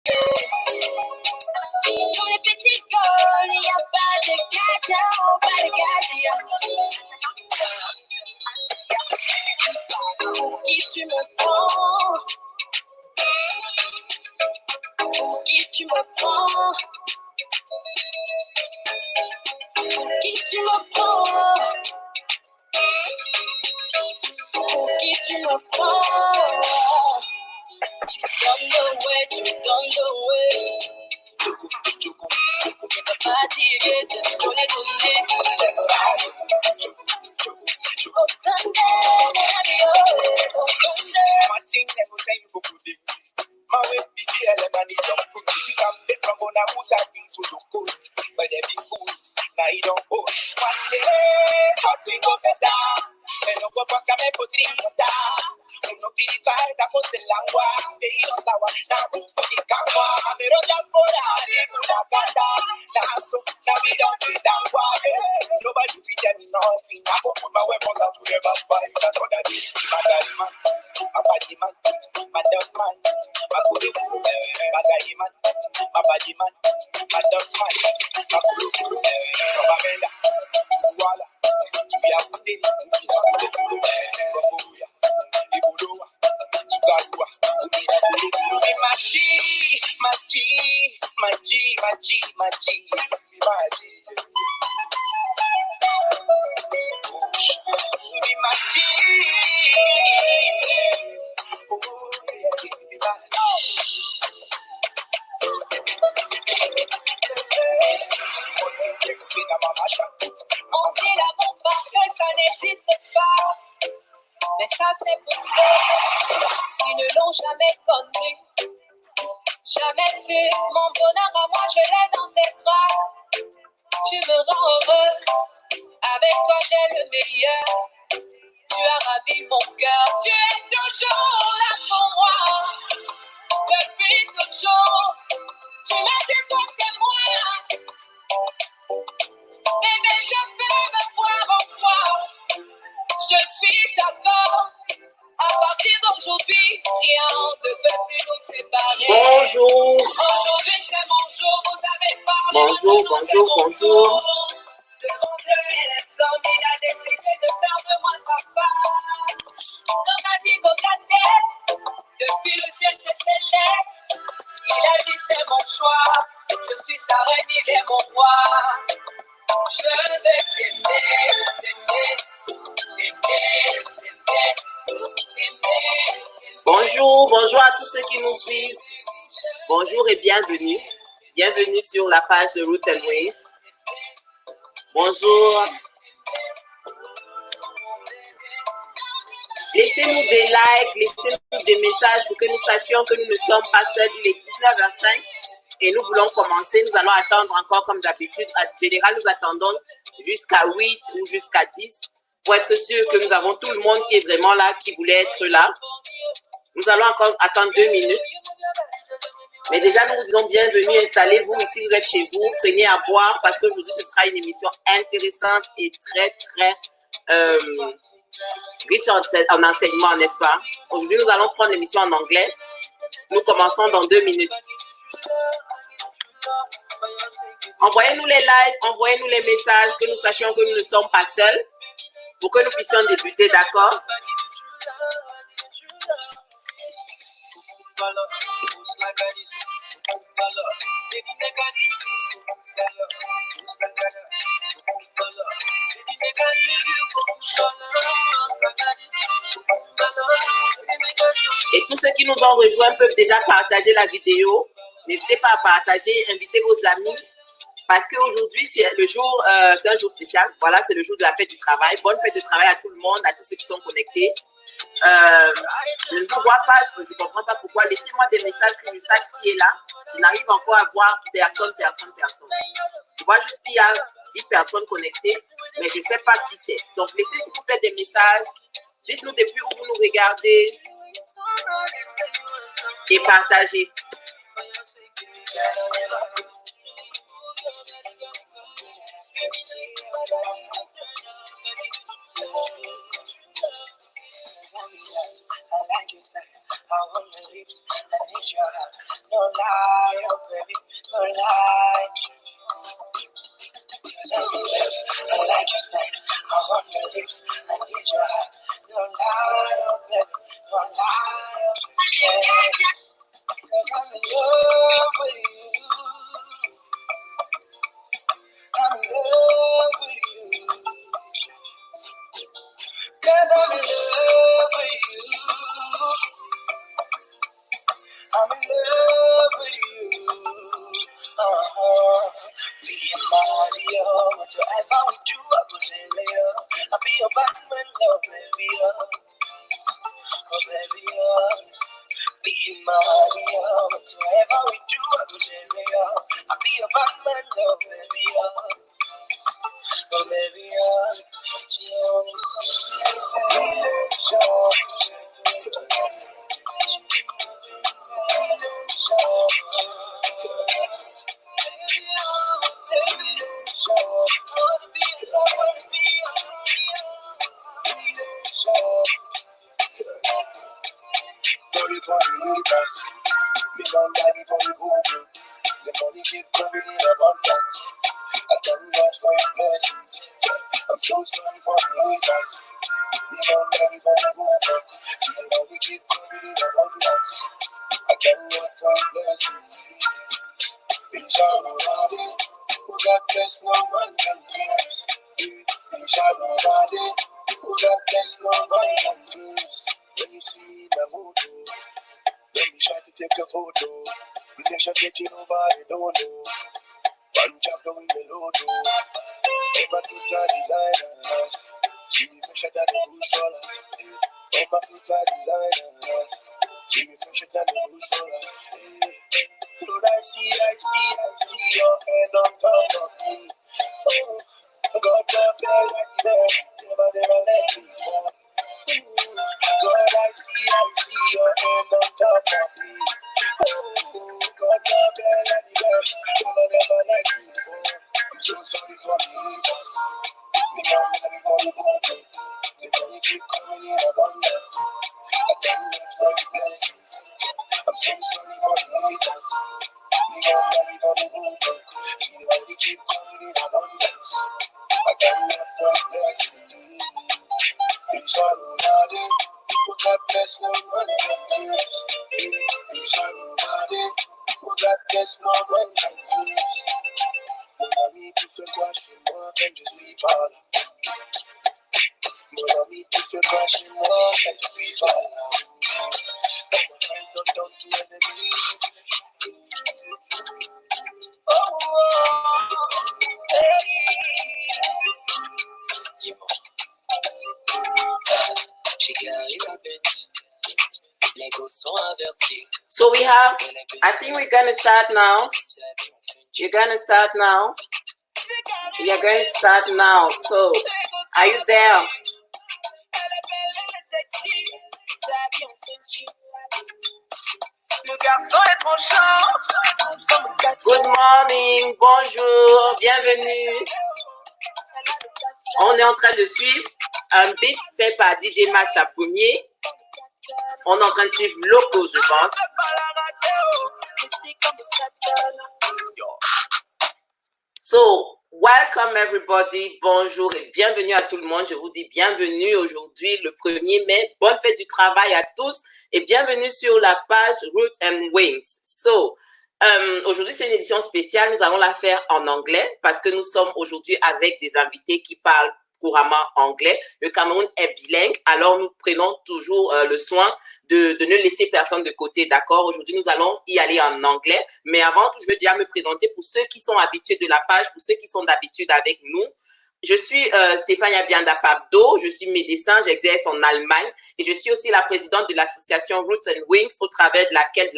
Tous les petits cols, il n'y a pas de gâteau, pas de gâteau. Pour qui tu me prends? Pour qui tu me prends? Pour qui tu me prends? Pour qui tu me prends? Tu donnes le way, tu donnes le way. T'es pas fatigué de donner, donner. Oh, My way be here, and I need them food. You can pick from on a moose and things to look good. But they be cool, now you don't hold. One day, hot thing go better. And no go pass, come and put it in the dark. No feel fight, that was the langua. They don't sour, now go for the kangwa. I'm a royal for the honey, go da gada. Now so, now we don't do that one. Nobody be tell me nothing. I go put my weapons out to never fight. Another day, my daddy man, my body man, my dog man. My body man, my body man, my dog man. My kuru, Baba Menda, Wala, Tuyakundi, Roboya, Ibuloa, Tugarua, Umina Kuru, Maji. On dit l'amour parfait, ça n'existe pas. Mais ça, c'est pour ceux qui ne l'ont jamais connu. Jamais vu mon bonheur à moi, je l'ai dans tes bras. Tu me rends heureux, avec toi j'ai le meilleur. Tu as ravi mon cœur, tu es toujours là pour moi. Depuis toujours, tu m'as dit toi c'est moi. Bébé, je peux me voir en toi. Je suis d'accord. À partir d'aujourd'hui, rien ne peut plus nous séparer. Bonjour. Aujourd'hui, c'est mon jour. Vous avez parlé. Bonjour. Devant Dieu et les hommes, il a décidé de faire de moi sa femme. Dans ma vie, Gogate, depuis le ciel, c'est céleste. Il a dit, c'est mon choix. Je suis sa reine, il est mon roi. Je vais t'aimer. Bonjour à tous ceux qui nous suivent. Bonjour et bienvenue. Bienvenue sur la page de Ruth and Ways. Bonjour. Laissez-nous des likes, laissez-nous des messages pour que nous sachions que nous ne sommes pas seuls. Il est 19h05 et nous voulons commencer. Nous allons attendre encore comme d'habitude. En général, nous attendons jusqu'à 8 ou jusqu'à 10 pour être sûr que nous avons tout le monde qui est vraiment là, qui voulait être là. Nous allons encore attendre 2 minutes. Mais déjà, nous vous disons bienvenue. Installez-vous ici, vous êtes chez vous. Prenez à boire parce qu'aujourd'hui, ce sera une émission intéressante et très, très riche en enseignement, n'est-ce pas? Aujourd'hui, nous allons prendre l'émission en anglais. Nous commençons dans 2 minutes. Envoyez-nous les likes, envoyez-nous les messages, que nous sachions que nous ne sommes pas seuls, pour que nous puissions débuter, d'accord? Et tous ceux qui nous ont rejoints peuvent déjà partager la vidéo. N'hésitez pas à partager, invitez vos amis. Parce qu'aujourd'hui, c'est le jour, c'est un jour spécial. Voilà, c'est le jour de la fête du travail. Bonne fête de travail à tout le monde, à tous ceux qui sont connectés. Je ne vous vois pas, je ne comprends pas pourquoi. Laissez-moi des messages que je sache qui est là. Je n'arrive encore à voir personne. Je vois juste qu'il y a 10 personnes connectées, mais je ne sais pas qui c'est. Donc, laissez s'il vous plaît des messages. Dites-nous depuis où vous nous regardez et partagez. I like your style, I want your lips, I need your heart, no lie. lie, oh baby, no lie. Cause I'm in love, I like your style, I want your lips, I need your heart. No lie, oh baby, no lie, oh yeah. Cause I'm in love with you. I'm in love with you. Cause I'm in love with you. I'm in love with you. Me and Mario, whatsoever we do, I will say Leo. I'll be your Batman, oh baby, oh baby, Me and Mario, whatsoever we do, I will say Leo. I'll be your Batman, oh baby, oh baby, she only Sorry for the haters, we don't die before we open. The money keep coming in abundance. I thank God for His blessings. I'm so sorry for the haters. We don't die before we open. See the money keep coming in abundance. I thank God for His blessings. Inshallah, who got blessed, no one can curse. Inshallah, who got blessed, no one can curse. When you see me in the mood, then you try to take a photo. Relation taking over, they don't know. One job doing the load. All my goods are designers. See me fresher than the blue solars. All my goods are designers. See me fresher than the blue solars. Lord, I see your hand on top of me. Oh, God, God, God, never let me fall. God, I see your hand on top of me. Oh, God, God, never let me fall. I'm so sorry for the haters. Me not ready for the battle. The money keep coming in abundance. I thank God for His blessings. I'm so sorry for the haters. Me not ready for the battle. See the money keep coming in abundance. I thank God for His blessings. Inshallah, who God bless, no one can curse. Inshallah, who God bless, no one can curse. When I meet you for question mark and just leave all. When I meet you for question mark and just leave all. My friends don't do enemies. So we have, I think we're going to start now. You're going to start now. We are going to start now. So, are you there? Good morning, bonjour, bienvenue. On est en train de suivre un beat fait par DJ Master Premier. On est en train de suivre Loco, je pense. So, welcome everybody, bonjour et bienvenue à tout le monde. Je vous dis bienvenue aujourd'hui, le 1er mai. Bonne fête du travail à tous et bienvenue sur la page Ruth and Wings. So, aujourd'hui, c'est une édition spéciale. Nous allons la faire en anglais parce que nous sommes aujourd'hui avec des invités qui parlent couramment anglais. Le Cameroun est bilingue, alors nous prenons toujours le soin de ne laisser personne de côté, d'accord? Aujourd'hui, nous allons y aller en anglais, mais avant tout, je veux déjà me présenter pour ceux qui sont habitués de la page, pour ceux qui sont d'habitude avec nous. Je suis Stéphania Bianda-Pabdo, je suis médecin, j'exerce en Allemagne et je suis aussi la présidente de l'association Roots and Wings au travers de laquelle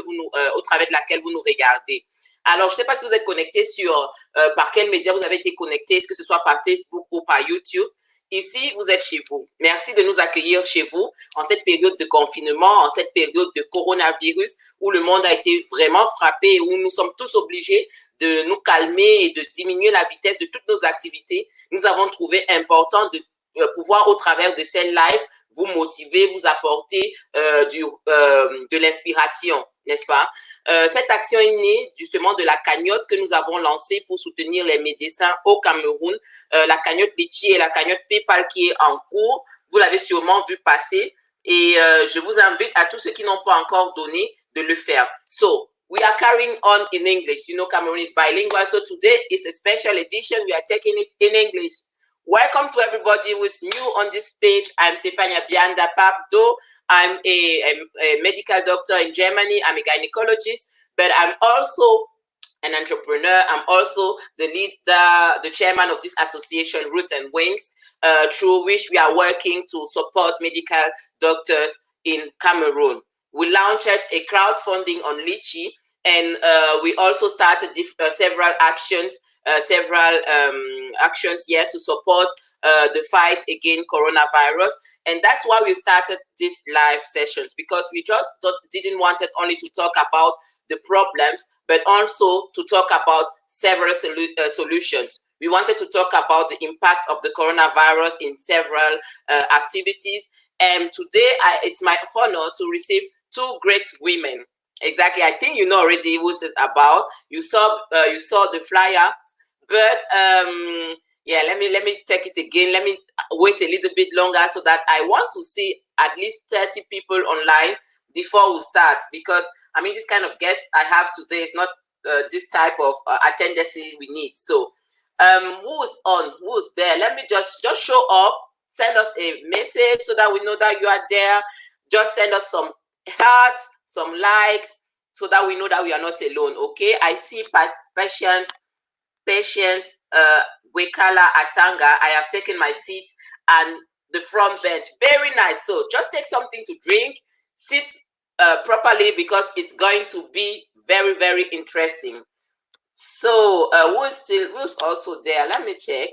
vous nous regardez. Alors, je ne sais pas si vous êtes connecté par quel média vous avez été connecté, est-ce que ce soit par Facebook ou par YouTube. Ici, vous êtes chez vous. Merci de nous accueillir chez vous en cette période de confinement, en cette période de coronavirus où le monde a été vraiment frappé et où nous sommes tous obligés de nous calmer et de diminuer la vitesse de toutes nos activités. Nous avons trouvé important de pouvoir, au travers de ces lives, vous motiver, vous apporter de l'inspiration, n'est-ce pas? Cette action est née justement de la cagnotte que nous avons lancée pour soutenir les médecins au Cameroun. La cagnotte Litchi et la cagnotte PayPal qui est en cours. Vous l'avez sûrement vu passer. Et je vous invite à tous ceux qui n'ont pas encore donné de le faire. So, we are carrying on in English. You know, Cameroon is bilingual. So today is a special edition. We are taking it in English. Welcome to everybody who is new on this page. I'm Stefania Bianda Pabdo. I'm a medical doctor in Germany. I'm a gynecologist, but I'm also an entrepreneur. I'm also the leader, the chairman of this association, Ruth and Wings, through which we are working to support medical doctors in Cameroon. We launched a crowdfunding on Litchi, and we also started several actions here to support the fight against coronavirus. And that's why we started these live sessions, because we just didn't want it only to talk about the problems, but also to talk about several solutions. We wanted to talk about the impact of the coronavirus in several activities. And today, it's my honor to receive two great women. Exactly, I think you know already who this is about. You saw the flyer, but yeah, let me take it again. Let me wait a little bit longer so that I want to see at least 30 people online before we start, because I mean, this kind of guest I have today is not this type of attendance we need. So who's on, who's there? Let me just show up, send us a message so that we know that you are there. Just send us some hearts, some likes, so that we know that we are not alone. Okay, I see Patience Wekala Atanga. I have taken my seat and the front bench. Very nice. So just take something to drink, sit properly, because it's going to be very, very interesting. So who's also there? Let me check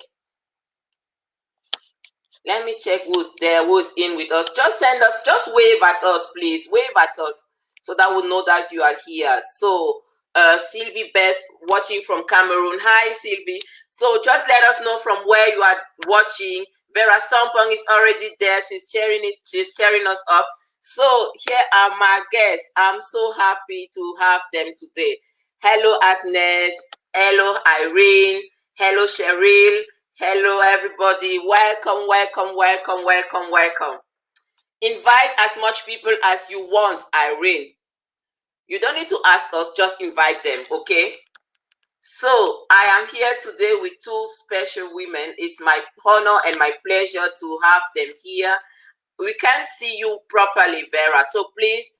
who's there, who's in with us. Just send us, just wave at us, please. Wave at us so that we know that you are here. So Sylvie Best watching from Cameroon. Hi, Sylvie. So just let us know from where you are watching. Vera Sompon is already there. She's cheering us up. So here are my guests. I'm so happy to have them today. Hello, Agnes. Hello, Irene. Hello, Cheryl. Hello, everybody. Welcome, welcome, welcome, welcome, welcome. Invite as much people as you want, Irene. You don't need to ask us, just invite them, okay? So I am here today with two special women. It's my honor and my pleasure to have them here. We can't see you properly, Vera, so please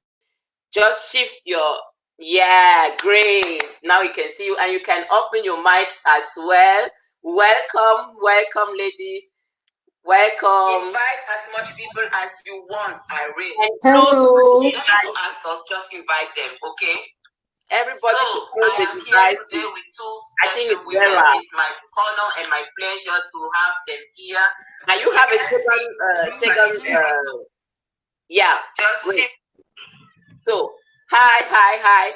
just shift your, yeah, great. Now we can see you, and you can open your mics as well. Welcome, welcome, ladies. Welcome. Invite as much people as you want, Irene. Hello. You don't have to ask us, just invite them, okay? Everybody should close the device. Today with two special women. It's my honor and my pleasure to have them here. Now you have a second, yeah. Great. So, hi,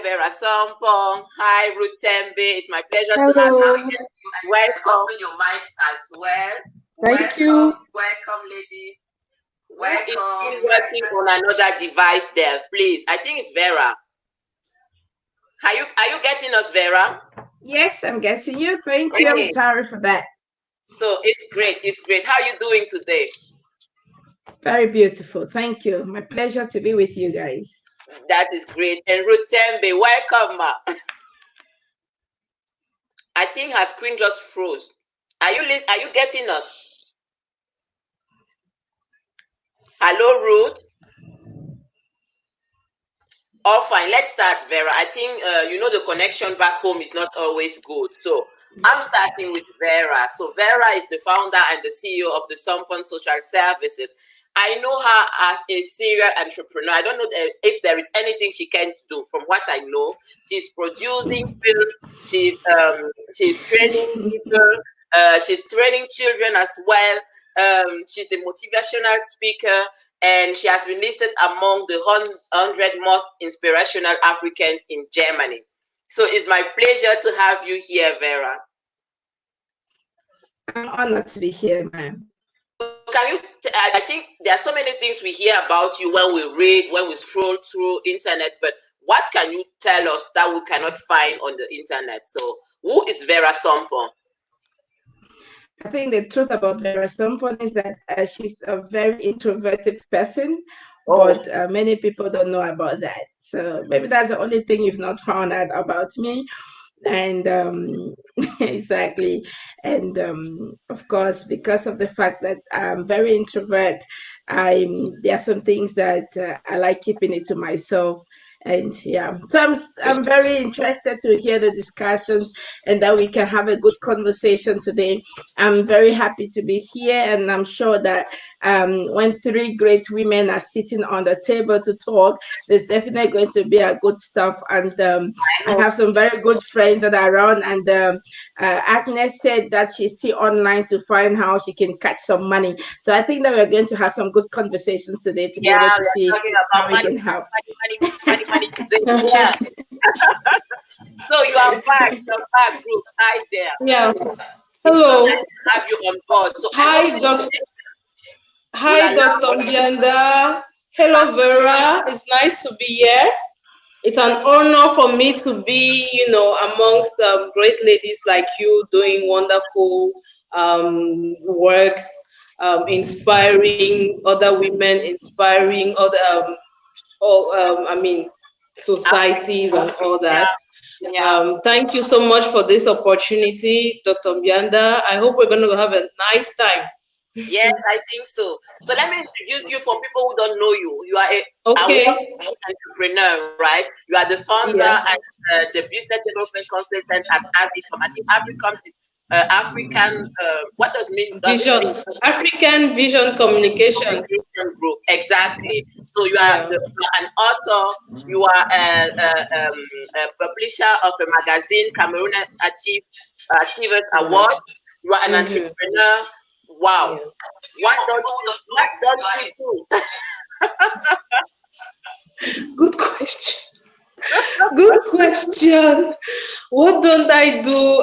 Vera Sompon. Hi, Ruth Tembe. It's my pleasure to have you. Welcome. Open your mics as well. Thank you. Welcome, ladies. Welcome. Is working on another device there, please? I think it's Vera. Are you getting us, Vera? Yes, I'm getting you. Thank you. I'm sorry for that. So it's great. It's great. How are you doing today? Very beautiful. Thank you. My pleasure to be with you guys. That is great. And Ruth Tembe, welcome. I think her screen just froze. Are you getting us? Hello, Ruth. Oh, fine. Let's start, Vera. I think you know the connection back home is not always good. So I'm starting with Vera. So Vera is the founder and the CEO of the Sompon Social Services. I know her as a serial entrepreneur. I don't know if there is anything she can do. From what I know, she's producing films. She's training people. She's training children as well. She's a motivational speaker, and she has been listed among the 100 most inspirational Africans in Germany. So it's my pleasure to have you here, Vera. I'm honored to be here, ma'am. Can you, I think there are so many things we hear about you when we read, when we scroll through internet, but what can you tell us that we cannot find on the internet? So who is Vera Sompon? I think the truth about Vera Sompon is that she's a very introverted person, but many people don't know about that. So maybe that's the only thing you've not found out about me. And exactly. And of course, because of the fact that I'm very introvert, there are some things that I like keeping it to myself. And yeah, so I'm very interested to hear the discussions and that we can have a good conversation today. I'm very happy to be here, and I'm sure that when three great women are sitting on the table to talk, there's definitely going to be a good stuff. And I have some very good friends that are around, and Agnes said that she's still online to find how she can catch some money. So I think that we're going to have some good conversations today to be able to see how we can help. Money today. Yeah. So you are back, Ruth. Hi there. Yeah. Hello. It's so nice to have you on board. So hi, Dr. Bianda. Hello, Vera. It's nice to be here. It's an honor for me to be, amongst great ladies like you doing wonderful works, inspiring other women, inspiring other, societies and all that. Yeah. Thank you so much for this opportunity, Dr. Bianda. I hope we're going to have a nice time. Yes, I think so. So let me introduce you for people who don't know you. You are an entrepreneur, right? You are the founder and the business development consultant at Avicom. I think Avicom is African. What does mean? Vision. African Vision Communications Group. Exactly. So you are an author. You are a publisher of a magazine, Cameroon Achievers Award. You are an entrepreneur. Wow. What don't you do? Good question. Good question. What don't I do?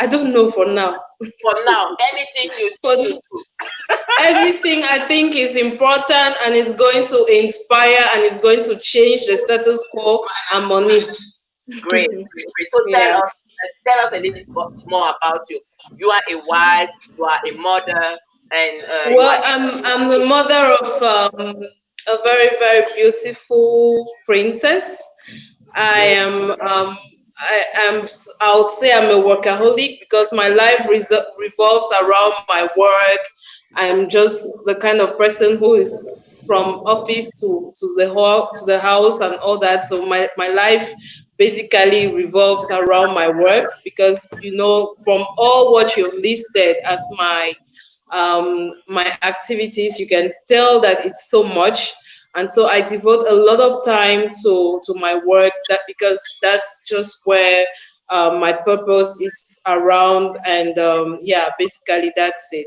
I don't know for now. For now, anything you do. Everything I think is important, and it's going to inspire, and it's going to change the status quo. I'm on it. Great. So tell us a little more about you. You are a wife, you are a mother, and I'm the mother of a very, very beautiful princess. I would say I'm a workaholic because my life revolves around my work. I'm just the kind of person who is from office to the house and all that. So my life basically revolves around my work because, from all what you've listed as my activities, you can tell that it's so much. And so I devote a lot of time to my work because that's just where my purpose is around. And basically that's it.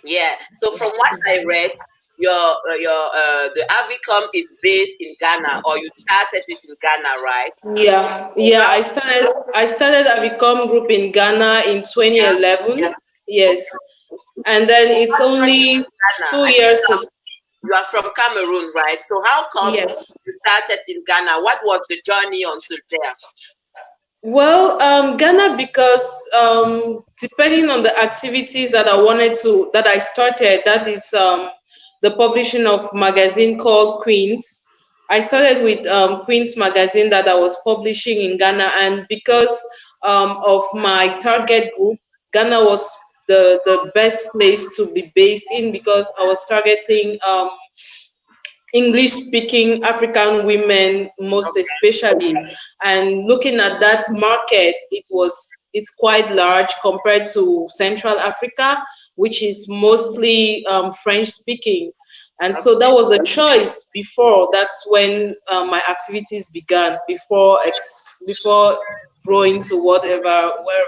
Yeah. So from what I read, the Avicom is based in Ghana, or you started it in Ghana, right? Yeah. I started Avicom Group in Ghana in 2011. Yeah. Yes. And then it's only 2 years ago. You are from Cameroon, right? So how come you started in Ghana? What was the journey until there? Well, Ghana, because depending on the activities that I started, that is the publishing of magazine called Queens. I started with Queens magazine that I was publishing in Ghana, and because of my target group, Ghana was the best place to be based in because I was targeting English-speaking African women, most especially. And looking at that market, it's quite large compared to Central Africa, which is mostly French-speaking. And so that was a choice before. That's when my activities began, before growing to wherever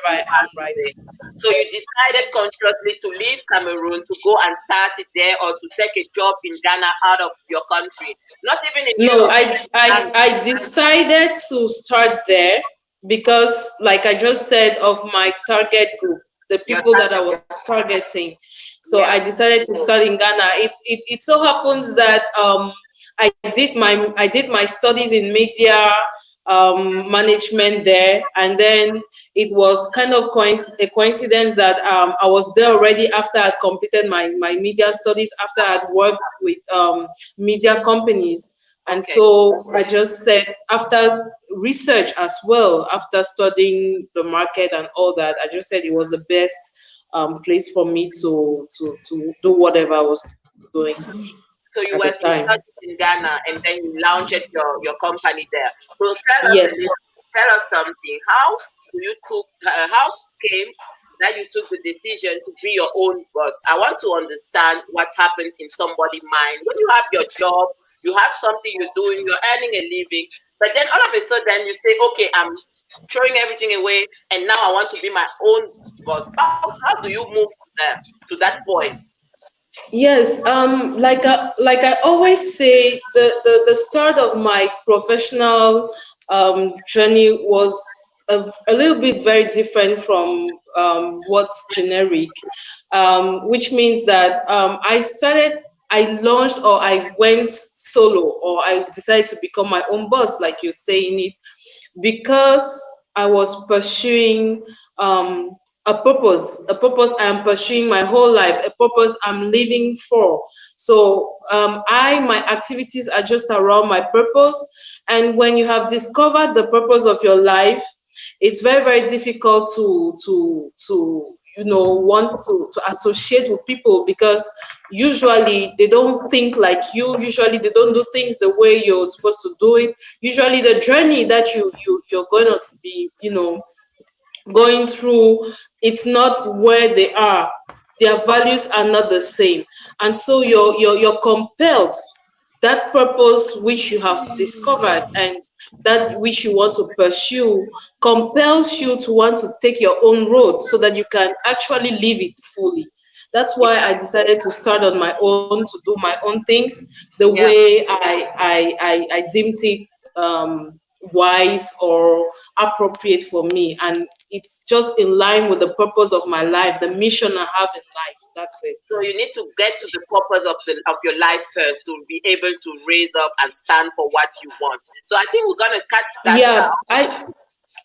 I am right now. So you decided consciously to leave Cameroon to go and start it there, or to take a job in Ghana out of your country? Not even in Europe. I decided to start there because, like I just said, of my target group, the people that I was targeting. So I decided to start in Ghana. It so happens that I did my studies in media management there, and then it was kind of a coincidence that I was there already after I completed my media studies, after I'd worked with media companies. And so I just said, after research as well, after studying the market and all that, I just said it was the best place for me to do whatever I was doing So at you the were time. studying in Ghana and then you launched your company there. So Yes. tell us something. How came that you took the decision to be your own boss? I want to understand what happens in somebody's mind when you have your job, you have something you're doing, you're earning a living, but then all of a sudden you say, okay, I'm throwing everything away and now I want to be my own boss. How do you move to that point? Yes, like I always say, the start of my professional journey was a little bit very different from what's generic, which means that I launched, or I went solo, or I decided to become my own boss, like you're saying it, because I was pursuing a purpose I am pursuing my whole life, a purpose I'm living for. So my activities are just around my purpose. And when you have discovered the purpose of your life, it's very, very difficult to want to associate with people, because usually they don't think like you, usually they don't do things the way you're supposed to do it. Usually the journey that you're going to be going through, it's not where they are, their values are not the same, and so you're compelled, that purpose which you have discovered and that which you want to pursue compels you to want to take your own road so that you can actually live it fully. That's why I decided to start on my own, to do my own things the Yeah. way I deemed it wise or appropriate for me. And it's just in line with the purpose of my life, the mission I have in life. That's it. So you need to get to the purpose of your life first to be able to raise up and stand for what you want. So I think we're gonna catch that Yeah, now. I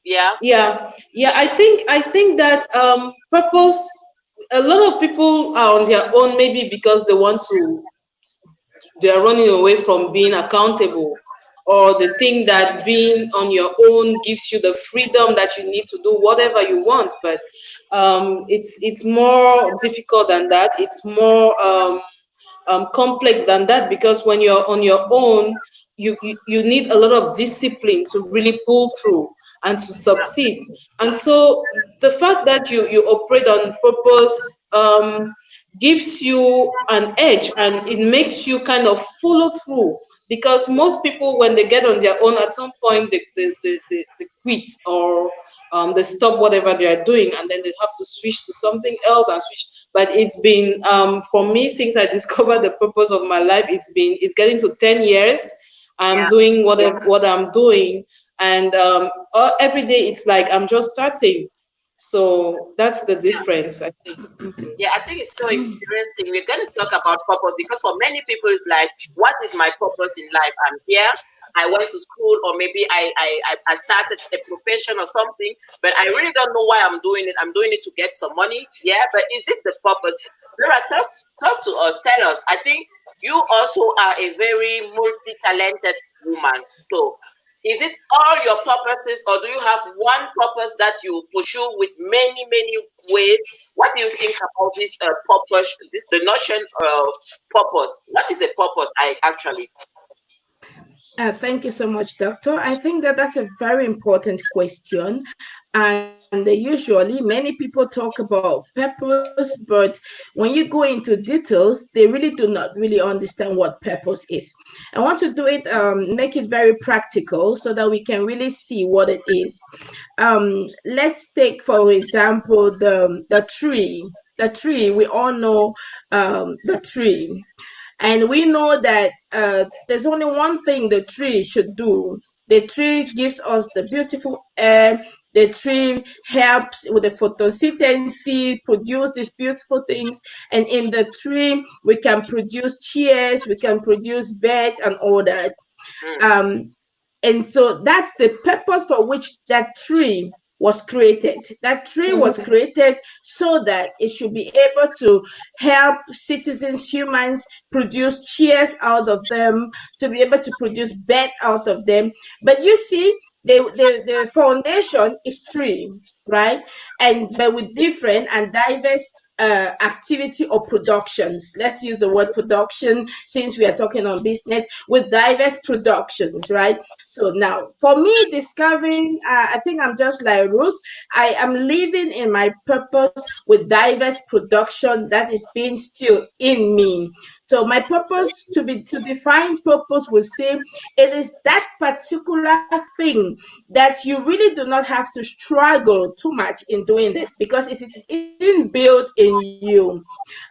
Yeah. yeah, I think that purpose, a lot of people are on their own, maybe because they are running away from being accountable, or they think that being on your own gives you the freedom that you need to do whatever you want. But it's more difficult than that. It's more complex than that, because when you're on your own, you need a lot of discipline to really pull through and to succeed. And so the fact that you operate on purpose gives you an edge, and it makes you kind of follow through, because most people, when they get on their own, at some point they quit, or they stop whatever they are doing, and then they have to switch to something else and switch. But it's been for me, since I discovered the purpose of my life, it's getting to 10 years. I'm Yeah. doing what I'm doing, and every day it's like I'm just starting. So that's the difference, I think. Mhm. Yeah, I think it's so interesting. We're going to talk about purpose because for many people, it's like, what is my purpose in life? I'm here. I went to school, or maybe I started a profession or something, but I really don't know why I'm doing it. I'm doing it to get some money. Yeah, but is it the purpose? Vera, talk to us. Tell us. I think you also are a very multi-talented woman. So is it all your purposes, or do you have one purpose that you pursue with many, many ways? What do you think about this purpose, the notion of purpose? What is a purpose, I actually? Thank you so much, Doctor. I think that that's a very important question. And usually, many people talk about purpose, but when you go into details, they really do not really understand what purpose is. I want to do it, make it very practical so that we can really see what it is. Let's take, for example, the tree. The tree, we all know the tree. And we know that there's only one thing the tree should do. The tree gives us the beautiful air. The tree helps with the photosynthesis, produce these beautiful things. And in the tree, we can produce chairs, we can produce beds and all that. Um, and so that's the purpose for which that tree was created. That tree was created so that it should be able to help citizens, humans, produce chairs out of them, to be able to produce bed out of them. But you see, the foundation is tree, right? And but with different and diverse activity or productions. Let's use the word production since we are talking on business, with diverse productions, right? So now, for me, discovering, I think I'm just like Ruth. I am living in my purpose with diverse production that is being still in me. So my purpose, to define purpose, will say it is that particular thing that you really do not have to struggle too much in doing it because it's inbuilt in you.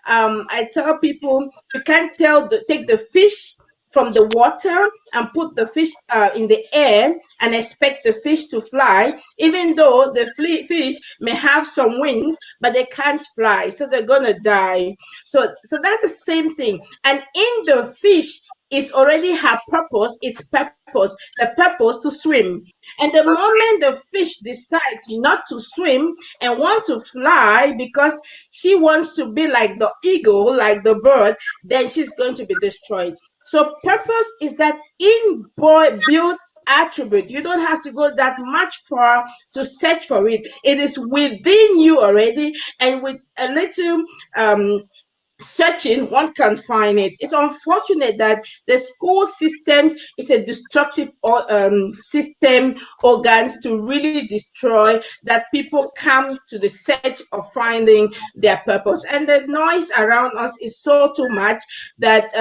I tell people you can't take the fish from the water and put the fish in the air and expect the fish to fly, even though the fish may have some wings, but they can't fly, so they're gonna die. So that's the same thing. And in the fish is already her purpose, the purpose to swim. And the moment the fish decides not to swim and want to fly because she wants to be like the eagle, like the bird, then she's going to be destroyed. So purpose is that inbuilt attribute. You don't have to go that much far to search for it. It is within you already, and with a little searching, one can find it. It's unfortunate that the school systems is a destructive system, organs to really destroy, that people come to the search of finding their purpose. And the noise around us is so too much that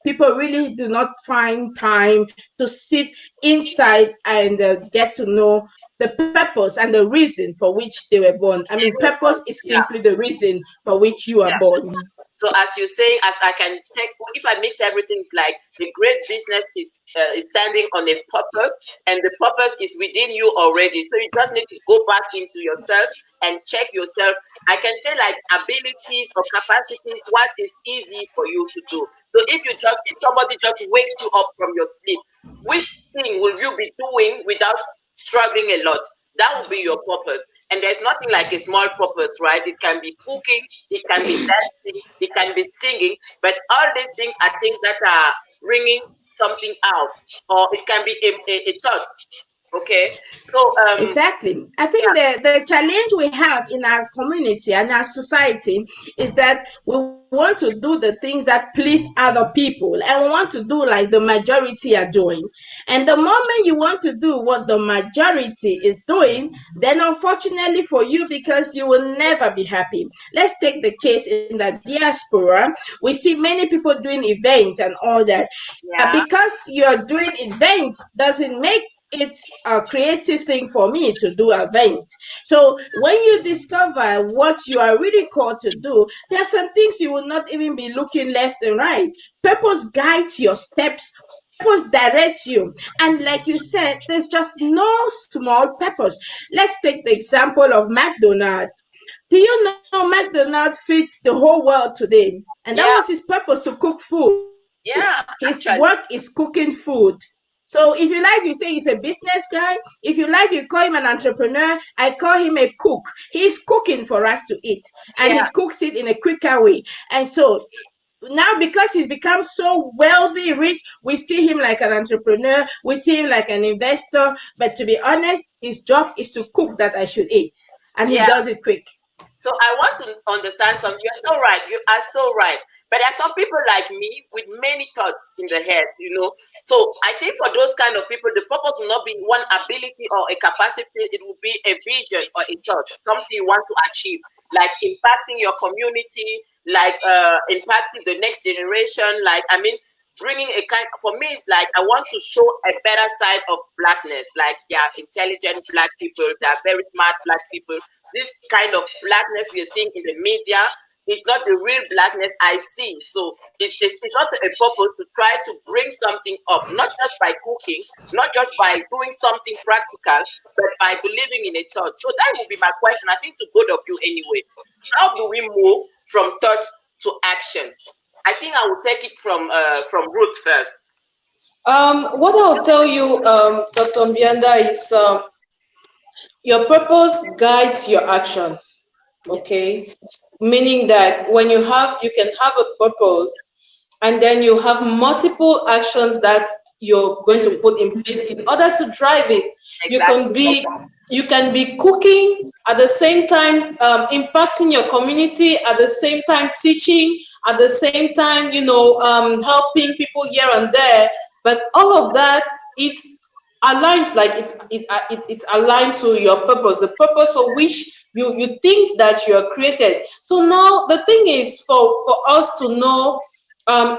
people really do not find time to sit inside and get to know the purpose and the reason for which they were born. I mean, purpose is simply the reason for which you are born. So as you say, as I can take, if I mix everything, it's like the great business is standing on a purpose, and the purpose is within you already. So you just need to go back into yourself and check yourself. I can say like abilities or capacities, what is easy for you to do. So if somebody just wakes you up from your sleep, which thing will you be doing without struggling a lot? That will be your purpose. And there's nothing like a small purpose, right? It can be cooking, it can be dancing, it can be singing, but all these things are things that are bringing something out, or it can be a thought. Okay, so exactly. I think the challenge we have in our community and our society is that we want to do the things that please other people, and we want to do like the majority are doing. And the moment you want to do what the majority is doing, then unfortunately for you, because you will never be happy. Let's take the case in the diaspora. We see many people doing events and all that. Because you're doing events doesn't make it's a creative thing for me to do events. So when you discover what you are really called to do, there are some things you will not even be looking left and right. Purpose guides your steps, purpose directs you. And like you said, there's just no small purpose. Let's take the example of McDonald's. Do you know McDonald's feeds the whole world today? And that was his purpose, to cook food. His work is cooking food. So if you like, you say he's a business guy. If you like, you call him an entrepreneur. I call him a cook. He's cooking for us to eat, and he cooks it in a quicker way. And so now, because he's become so wealthy, rich, we see him like an entrepreneur. We see him like an investor. But to be honest, his job is to cook that I should eat, and he does it quick. So I want to understand something. You're so right. You are so right. But there are some people like me with many thoughts in the head, So I think for those kind of people, the purpose will not be one ability or a capacity. It will be a vision or a thought, something you want to achieve, like impacting your community, like impacting the next generation. Bringing for me, it's like I want to show a better side of blackness. Like, intelligent black people, they are very smart black people. This kind of blackness we are seeing in the media, It's not the real blackness I see. So it's also a purpose to try to bring something up, not just by cooking, not just by doing something practical, but by believing in a thought. So that would be my question, I think, to both of you anyway. How do we move from thought to action? I think I will take it from Ruth first. What I'll tell you, Dr. Mbianda, is your purpose guides your actions. Okay, meaning that when you can have a purpose, and then you have multiple actions that you're going to put in place in order to drive it. Exactly. You can be cooking at the same time, impacting your community, at the same time teaching, at the same time, helping people here and there. But all of that, it's aligned, like it's aligned to your purpose, the purpose for which you think that you are created. So now the thing is for us to know,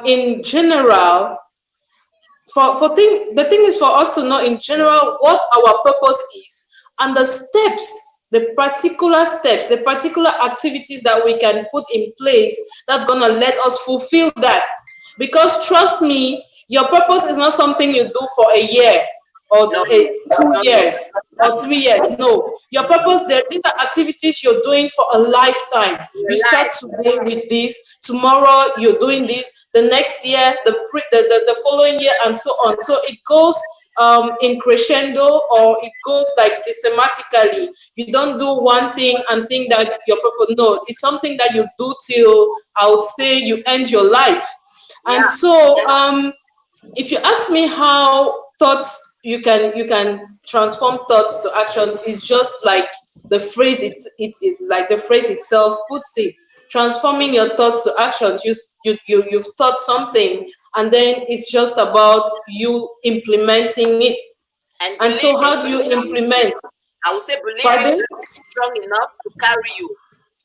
in general, the thing is for us to know in general what our purpose is, and the particular steps, the particular activities that we can put in place that's going to let us fulfill that. Because trust me, your purpose is not something you do for a year or 2 years or 3 years. No, your purpose, these are activities you're doing for a lifetime. You start today with this, tomorrow you're doing this, the next year, the following year, and so on. So it goes in crescendo, or it goes like systematically. You don't do one thing and think that your purpose. No, it's something that you do till, I would say, you end your life. And so if you ask me how thoughts, you can transform thoughts to actions, is just like the phrase like the phrase itself puts it, transforming your thoughts to actions. You've thought something, and then it's just about you implementing it. And so how do you implement? I would say believing strong enough to carry you,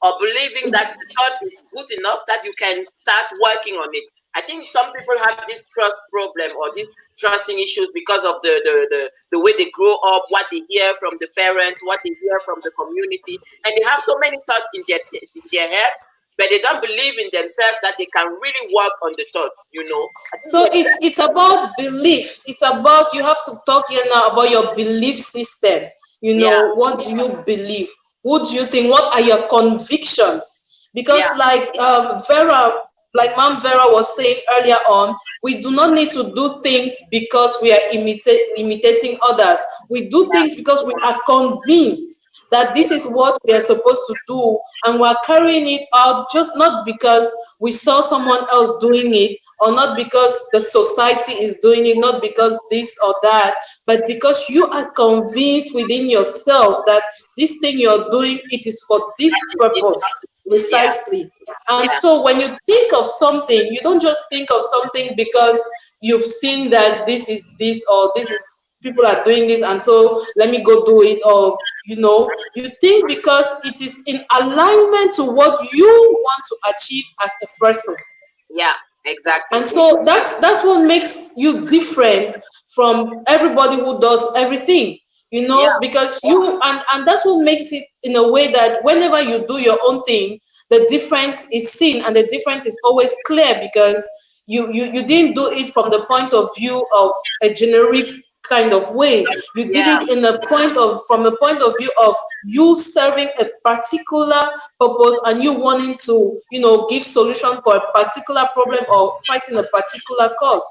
or believing that the thought is good enough that you can start working on it. I think some people have this trust problem or these trusting issues because of the way they grow up, what they hear from the parents, what they hear from the community, and they have so many thoughts in their head, but they don't believe in themselves that they can really work on the thoughts, So it's about belief. It's about, you have to talk here now about your belief system. What do you believe? Who do you think? What are your convictions? Because like Mom Vera was saying earlier on, we do not need to do things because we are imitating others. We do things because we are convinced that this is what we are supposed to do, and we're carrying it out, just not because we saw someone else doing it, or not because the society is doing it, not because this or that, but because you are convinced within yourself that this thing you're doing, it is for this purpose. Precisely. And so when you think of something, you don't just think of something because you've seen that this is this, or this is people are doing this, and so let me go do it. Or you think because it is in alignment to what you want to achieve as a person. Exactly. And so that's what makes you different from everybody who does everything. Because and that's what makes it in a way that whenever you do your own thing, the difference is seen, and the difference is always clear, because you didn't do it from the point of view of a generic kind of way. You did it from a point of view of you serving a particular purpose, and you wanting to give solution for a particular problem, or fighting a particular cause.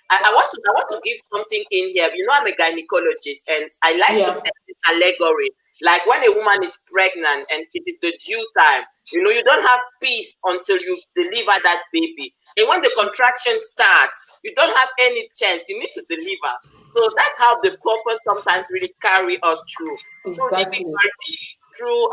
I want to give something in here. I'm a gynecologist, and I like to make this allegory. Like when a woman is pregnant and it is the due time, you don't have peace until you deliver that baby. And when the contraction starts, you don't have any chance. You need to deliver. So that's how the purpose sometimes really carry us through. Exactly. Through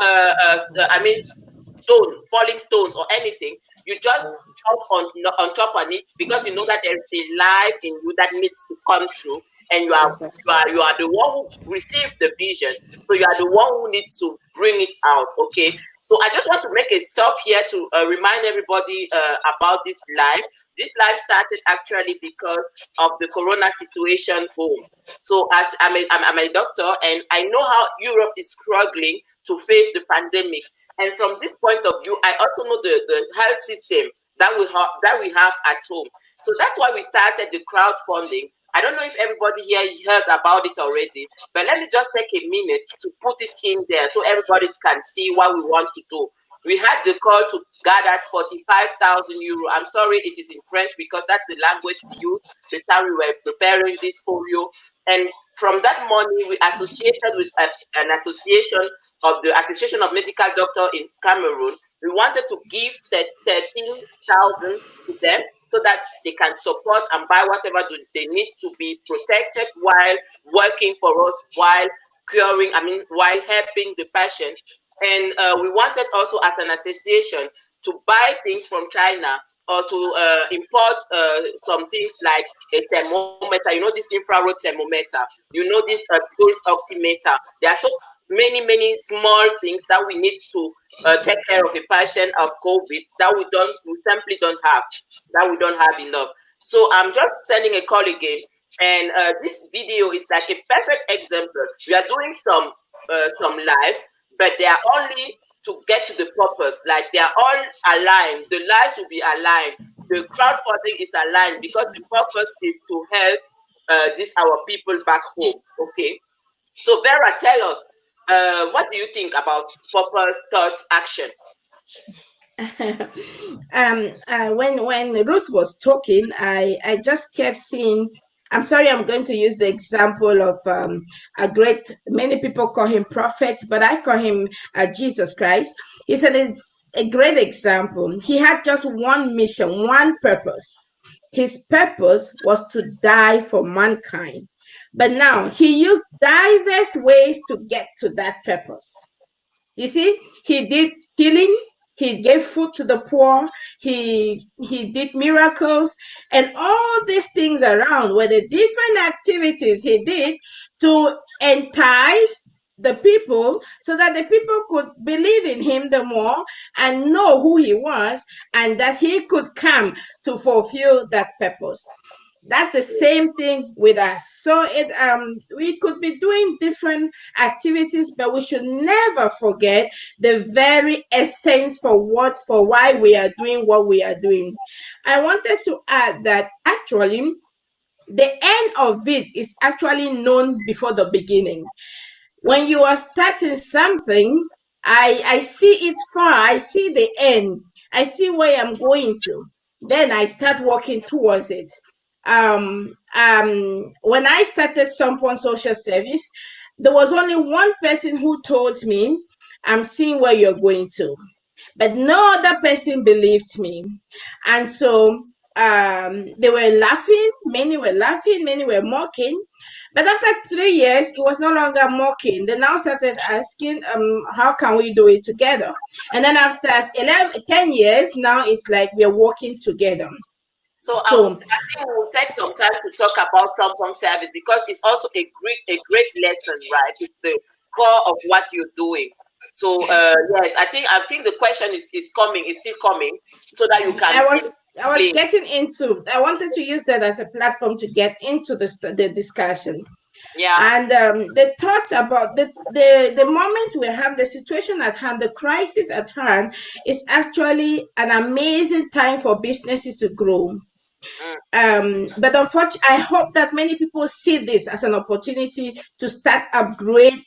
falling stones or anything. You just jump on top of it, because you know that there is a life in you that needs to come true, and you are the one who received the vision, so you are the one who needs to bring it out. Okay, so I just want to make a stop here to remind everybody about this live. This live started actually because of the corona situation home. So as I'm a doctor, and I know how Europe is struggling to face the pandemic. And from this point of view, I also know the health system that we have at home. So that's why we started the crowdfunding. I don't know if everybody here heard about it already, but let me just take a minute to put it in there so everybody can see what we want to do. We had the call to gather 45,000 euro. I'm sorry, it is in French because that's the language we use the time we were preparing this folio. And from that money, we associated with an association of the Association of Medical Doctors in Cameroon. We wanted to give 13,000 to them so that they can support and buy whatever they need to be protected while working for us, while while helping the patients. And we wanted also as an association to buy things from China or to import some things like a thermometer, this infrared thermometer, this pulse oximeter. There are so many small things that we need to take care of a patient of COVID that we simply don't have enough. So I'm just sending a call again, and this video is like a perfect example. We are doing some lives, but they are only to get to the purpose. Like they are all aligned. The lives will be aligned. The crowdfunding is aligned because the purpose is to help these our people back home. Okay. So Vera, tell us, what do you think about purpose, thoughts, actions? When Ruth was talking, I just kept seeing. I'm sorry, I'm going to use the example of a great. Many people call him prophet, but I call him Jesus Christ. He said it's a great example. He had just one mission, one purpose. His purpose was to die for mankind. But now he used diverse ways to get to that purpose. You see, he did healing, he gave food to the poor, he did miracles, and all these things around were the different activities he did to entice the people so that the people could believe in him the more and know who he was and that he could come to fulfill that purpose. That's the same thing with us. So we could be doing different activities, but we should never forget the very essence for why we are doing what we are doing. I wanted to add that actually the end of it is actually known before the beginning. When you are starting something, I see it far, I see the end, I see where I'm going to. Then I start working towards it. When I started Sompon Social Service, there was only one person who told me, I'm seeing where you're going to. But no other person believed me. And so they were laughing, many were mocking. But after 3 years, it was no longer mocking. They now started asking, how can we do it together? And then after 10 years, now it's like we're working together. So I think we'll take some time to talk about Sompon service because it's also a great lesson, right? It's the core of what you're doing. So yes, I think the question is still coming, so that you can. I was getting into. I wanted to use that as a platform to get into the discussion. Yeah. And the thought about the moment we have the situation at hand, the crisis at hand, is actually an amazing time for businesses to grow. But unfortunately, I hope that many people see this as an opportunity to start upgrade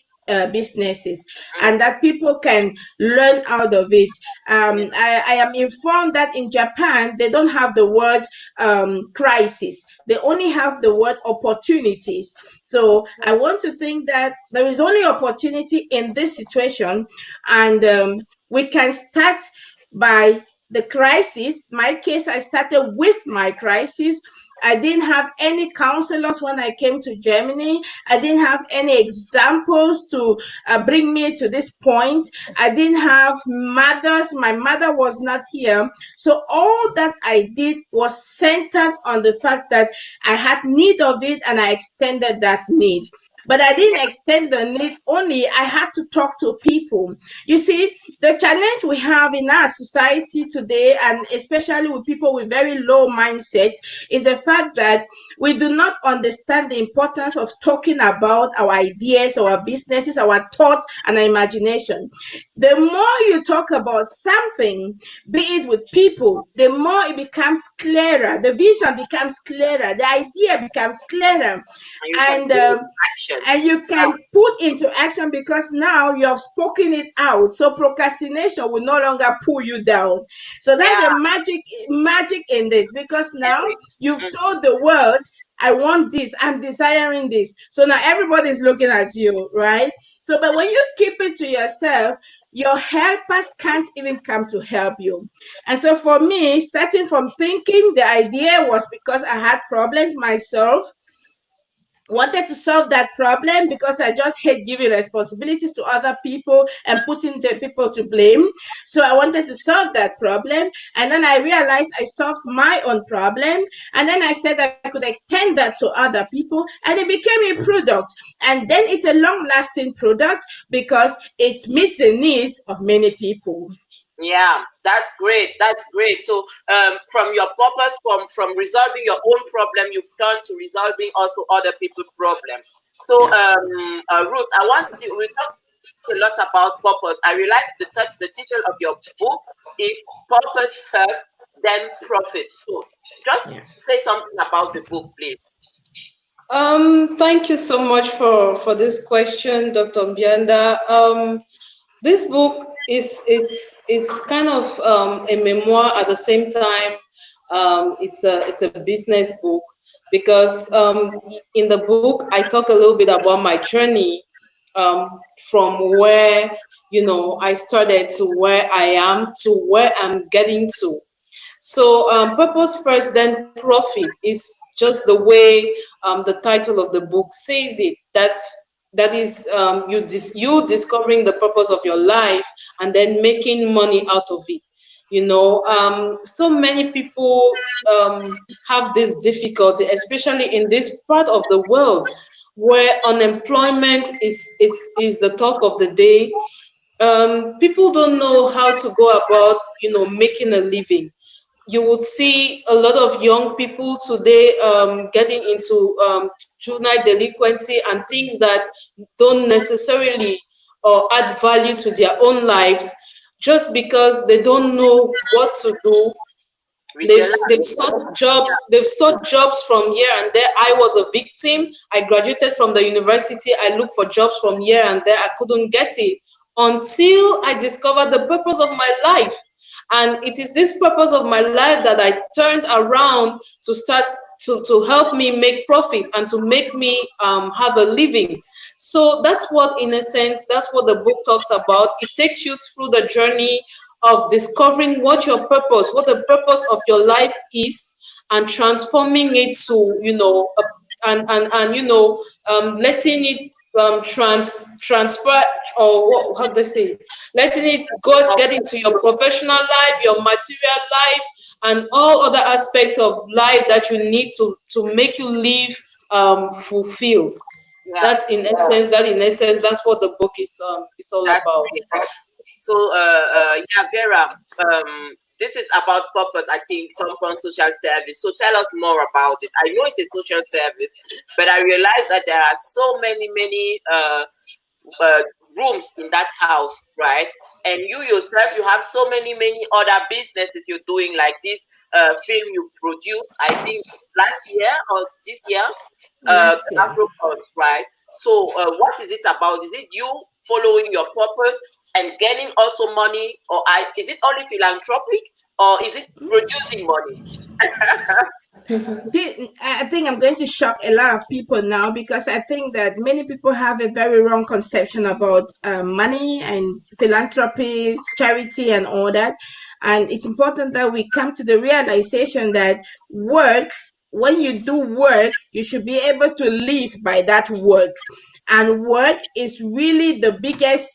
businesses and that people can learn out of it. I am informed that in Japan, they don't have the word crisis. They only have the word opportunities. So I want to think that there is only opportunity in this situation, and we can start by the crisis. My case, I started with my crisis. I didn't have any counselors when I came to Germany. I didn't have any examples to bring me to this point. I didn't have mothers. My mother was not here. So all that I did was centered on the fact that I had need of it and I extended that need. but I didn't extend the need only. I had to talk to people. You see, the challenge we have in our society today, and especially with people with very low mindset, is the fact that we do not understand the importance of talking about our ideas, our businesses, our thoughts, and our imagination. The more you talk about something, be it with people, the more it becomes clearer. The vision becomes clearer. The idea becomes clearer. And you can And go into action. and you can put into action because now you have spoken it out. So procrastination will no longer pull you down. So that's Yeah. the magic in this, because now Agree. you've told the world, I want this, I'm desiring this. So now everybody's looking at you, right? So, but when you keep it to yourself, your helpers can't even come to help you. And so for me, starting from thinking, the idea was because I had problems myself, wanted to solve that problem because I just hate giving responsibilities to other people and putting the people to blame. So I wanted to solve that problem. And then I realized I solved my own problem. And then I said I could extend that to other people. And it became a product. And then it's a long lasting product because it meets the needs of many people. Yeah, that's great. That's great. So, from your purpose, from resolving your own problem, you turn to resolving also other people's problem. So, Yeah. Ruth, I want to. We talk a lot about purpose. I realized the title of your book is Purpose First, then Profit. So, just Yeah. say something about the book, please. Thank you so much for this question, Dr. Mbianda. This book is kind of a memoir at the same time. It's a business book because in the book I talk a little bit about my journey from where I started to where I am to where I'm getting to. So purpose first, then profit is just the way the title of the book says it. That is you discovering the purpose of your life and then making money out of it. So many people have this difficulty, especially in this part of the world where unemployment is the talk of the day. People don't know how to go about making a living. You would see a lot of young people today getting into juvenile delinquency and things that don't necessarily add value to their own lives, just because they don't know what to do. With They've your they've life. sought jobs. They've sought jobs from here and there. I was a victim. I graduated from the university. I looked for jobs from here and there. I couldn't get it until I discovered the purpose of my life. And it is this purpose of my life that I turned around to start to help me make profit and to make me have a living. So that's what, in a sense, that's what the book talks about. It takes you through the journey of discovering what the purpose of your life is, and transforming it to, letting it transfer, or how do they say, letting it get into your professional life, your material life, and all other aspects of life that you need to make you live fulfilled. Yeah, That in essence, that's what the book is all that's about. great. So, yeah, Vera, this is about purpose, I think, Sompon social service. So tell us more about it. I know it's a social service, but I realize that there are so many uh, rooms in that house, right? And you yourself, you have so many other businesses you're doing, like this film you produce, I think last year or this year, Last year. Afro Cults, right? So, what is it about? Is it you following your purpose and getting also money, or is it only philanthropic, or is it producing money? I think I'm going to shock a lot of people now, because I think that many people have a very wrong conception about money and philanthropy, charity, and all that. And it's important that we come to the realization that work, when you do work, you should be able to live by that work. And work is really the biggest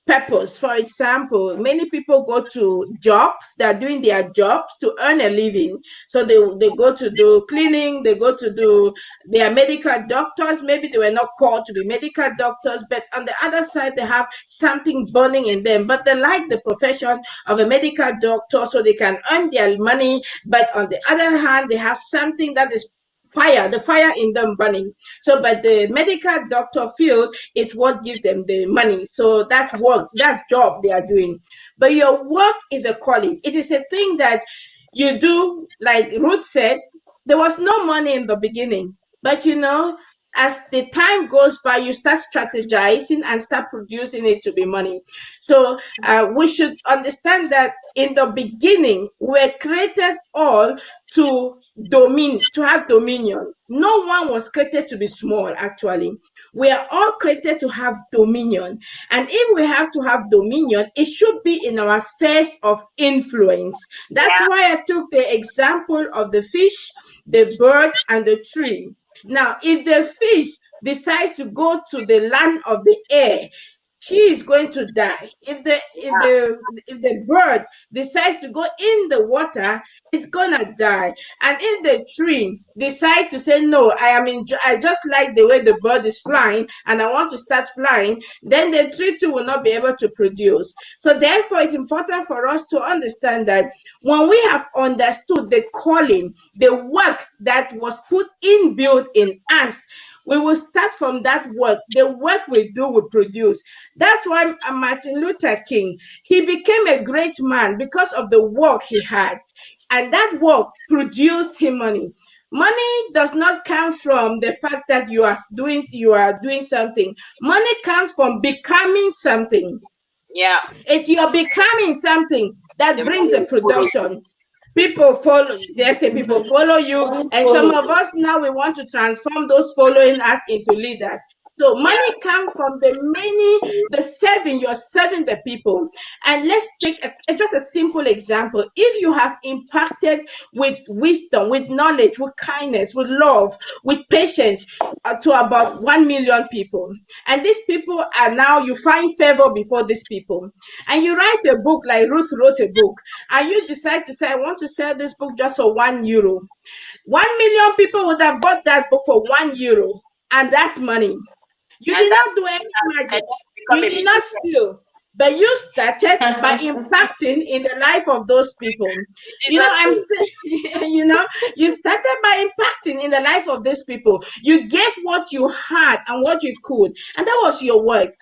purpose. For example, many people go to jobs, they're doing their jobs to earn a living. So they go to do cleaning, they go to do, they are medical doctors. Maybe they were not called to be medical doctors, but on the other side, they have something burning in them. But they like the profession of a medical doctor so they can earn their money. But on the other hand, they have something that is fire, the fire in them burning. So, but the medical doctor field is what gives them the money. So that's work, that's job they are doing. But your work is a calling. It is a thing that you do, like Ruth said, there was no money in the beginning. But as the time goes by, you start strategizing and start producing it to be money. So we should understand that in the beginning, we're created all to to have dominion. No one was created to be small, actually. We are all created to have dominion. And if we have to have dominion, it should be in our spheres of influence. That's Yeah. why I took the example of the fish, the bird, and the tree. Now, if the fish decides to go to the land of the air, she is going to die. If the bird decides to go in the water, it's gonna die. And if the tree decides to say no, I just like the way the bird is flying and I want to start flying, then the tree too will not be able to produce. So therefore, it's important for us to understand that when we have understood the calling, the work that was put inbuilt in us, we will start from that work. The work we do will produce. That's why Martin Luther King, he became a great man because of the work he had. And that work produced him money. Money does not come from the fact that you are doing something. Money comes from becoming something. Yeah. It's your becoming something that The brings money a will follow you. production. People follow, they say people follow you, Money and some of follows. us now we want to transform those following us into leaders. So Yeah. money comes from the many, the serving, you're serving the people. And let's take just a simple example. If you have impacted with wisdom, with knowledge, with kindness, with love, with patience to about 1 million people, and these people are now, you find favor before these people, and you write a book like Ruth wrote a book, and you decide to say, I want to sell this book just for €1. 1 million people would have bought that book for €1, and that's money. You And did that not do any and magic. become You a did not millionaire. steal. But you started by impacting in the life of those people. In You know, Jesus' I'm name. saying, you started by impacting in the life of these people. You gave what you had and what you could, and that was your work.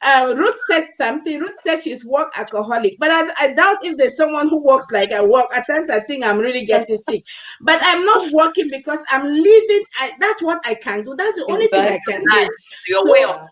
Ruth said something. Ruth said she's work alcoholic, but I doubt if there's someone who works like I work. At times I think I'm really getting sick, but I'm not working because I'm living. That's what I can do. That's the only thing I can Exactly. Life, do. your way of So living.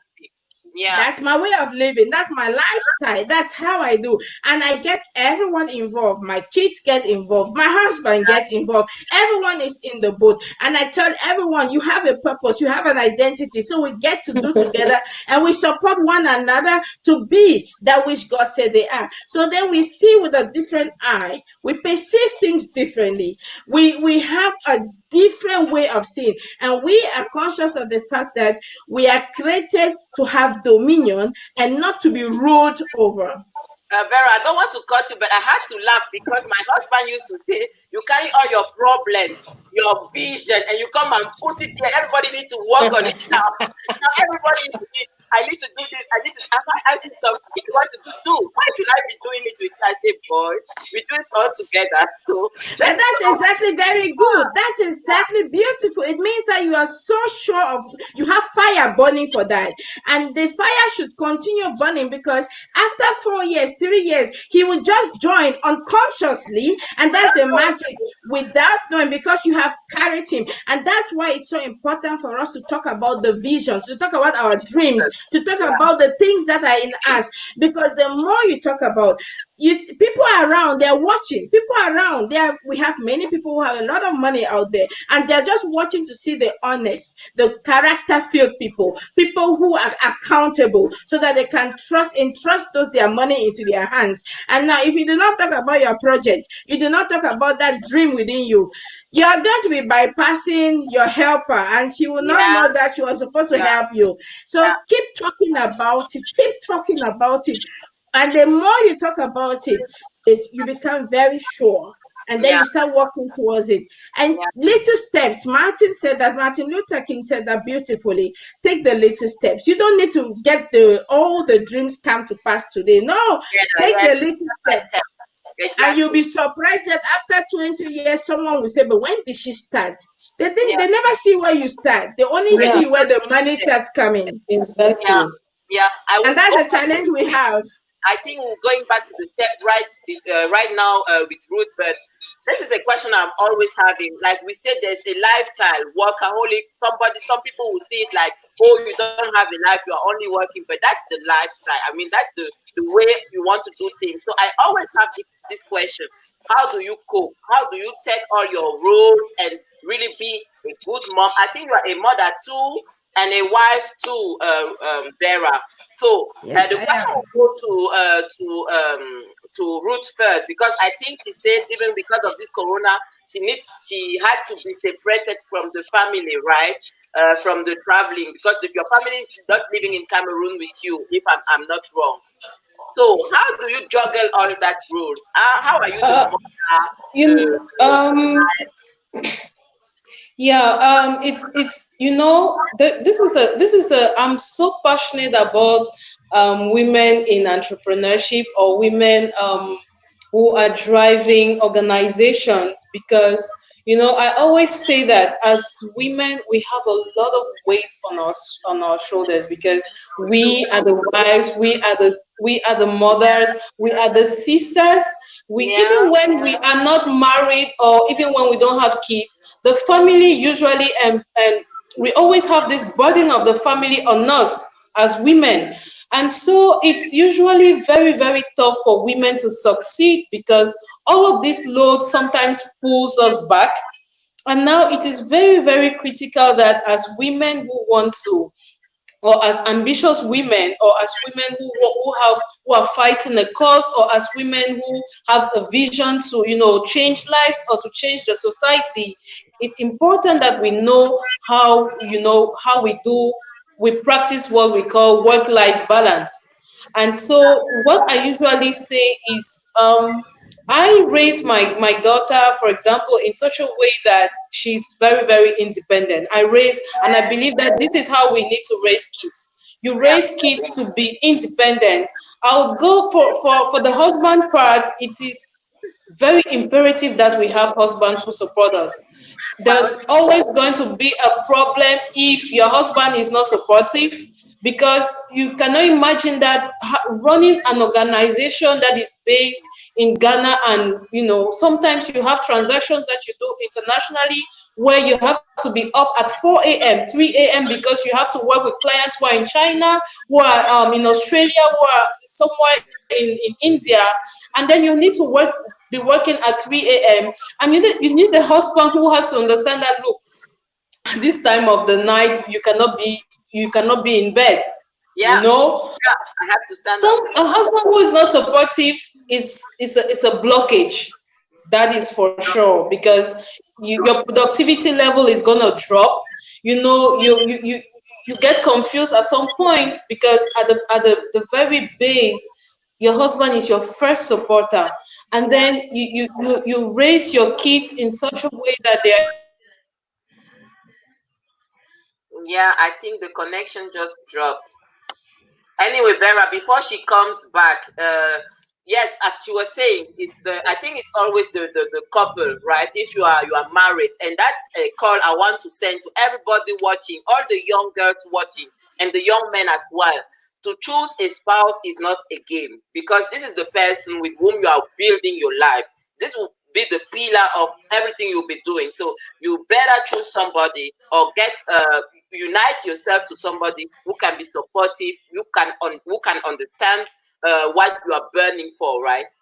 Yeah. that's my way of living. That's my lifestyle. That's how I do. And I get everyone involved. My kids get involved. My husband gets involved. Everyone is in the boat. And I tell everyone, you have a purpose, you have an identity. So we get to do together and we support one another to be that which God said they are. So then we see with a different eye. We perceive things differently. We have a different way of seeing. And we are conscious of the fact that we are created to have dominion and not to be ruled over. Vera, I don't want to cut you, but I had to laugh because my husband used to say, "You carry all your problems, your vision, and you come and put it here. Everybody needs to work on it now. Now everybody is doing. I need to do this. I need to. Am I asking something? If you want to do, why should I be doing it with you?" I say, "Boy, we do it all together." So And let's that's exactly very good. That's exactly beautiful. It means that you are so sure of, you have fire burning for that. And the fire should continue burning because after 4 years, 3 years, he will just join unconsciously. And that's the magic without knowing because you have carried him. And that's why it's so important for us to talk about the visions, to talk about our dreams, to talk about the things that are in us. Because the more you talk about, People are around, they're watching. People are around there. We have many people who have a lot of money out there, and they're just watching to see the honest, the character filled people who are accountable, so that they can entrust those their money into their hands. And now, if you do not talk about your project, you do not talk about that dream within you, you are going to be bypassing your helper, and she will not Yeah, know that she was supposed to yeah, help you. So yeah, keep talking about it, keep talking about it. And the more you talk about it, is you become very sure. And then yeah, you start working towards it. And yeah, little steps. Martin Luther King said that beautifully. Take the little steps. You don't need to get all the dreams come to pass today. No, yeah, take yeah, the little step by steps. step. And you'll Exactly. be surprised that after 20 years, someone will say, but when did she start? They think Yeah, they never see where you start. They only Yeah, see where the exactly. money starts coming. Yeah, exactly. yeah. I And will that's go a back. challenge we have. I think going back to the step right now with Ruth, but this is a question I'm always having. Like we said, there's a lifestyle, workaholic. Some people will see it like, oh, you don't have a life, you are only working, but that's the lifestyle. I mean, that's the way you want to do things. So I always have this question: how do you cope? How do you take all your roles and really be a good mom? I think you are a mother too and a wife too, Vera. So Yes, the I question am. will go to Ruth first, because I think she said even because of this corona, she had to be separated from the family, right? From the traveling, because if your family is not living in Cameroon with you, if I'm not wrong. So how do you juggle all that rules? How are you the Uh, mother, you um Yeah, it's this is a I'm so passionate about women in entrepreneurship, or women who are driving organizations, because I always say that as women we have a lot of weight on our shoulders, because we are the wives, we are the mothers, we are the sisters. We, yeah, even when we are not married, or even when we don't have kids, the family usually, and we always have this burden of the family on us as women. And so it's usually very, very tough for women to succeed, because all of this load sometimes pulls us back. And now it is very, very critical that as women who want to, or as ambitious women, or as women who are fighting a cause, or as women who have a vision to change lives, or to change the society, it's important that we know how we practice what we call work-life balance. And so what I usually say is, I raise my daughter, for example, in such a way that she's very, very independent. And I believe that this is how we need to raise kids. You yeah, raise kids to be independent. I would go for the husband part. It is very imperative that we have husbands who support us. There's always going to be a problem if your husband is not supportive, because you cannot imagine that running an organization that is based in Ghana, and sometimes you have transactions that you do internationally, where you have to be up at 4 a.m., 3 a.m., because you have to work with clients who are in China, who are in Australia, who are somewhere in India, and then you need to be working at 3 a.m. And you need the husband who has to understand that, look, this time of the night you cannot be in bed. you yeah, know yeah. I have to stand up. some a husband who is not supportive is a blockage. That is for sure, because your productivity level is going to drop. You get confused at some point, because at the very base, your husband is your first supporter. And Yeah, then you raise your kids in such a way that they are independent, and they are independent yeah. I think the connection just dropped. Anyway, Vera, before she comes back, yes, as she was saying, I think it's always the couple, right? If you are married, and that's a call I want to send to everybody watching, all the young girls watching, and the young men as well. To choose a spouse is not a game, because this is the person with whom you are building your life. This will be the pillar of everything you'll be doing. So you better choose somebody, or unite yourself to somebody who can be supportive, who can understand what you are burning for, right?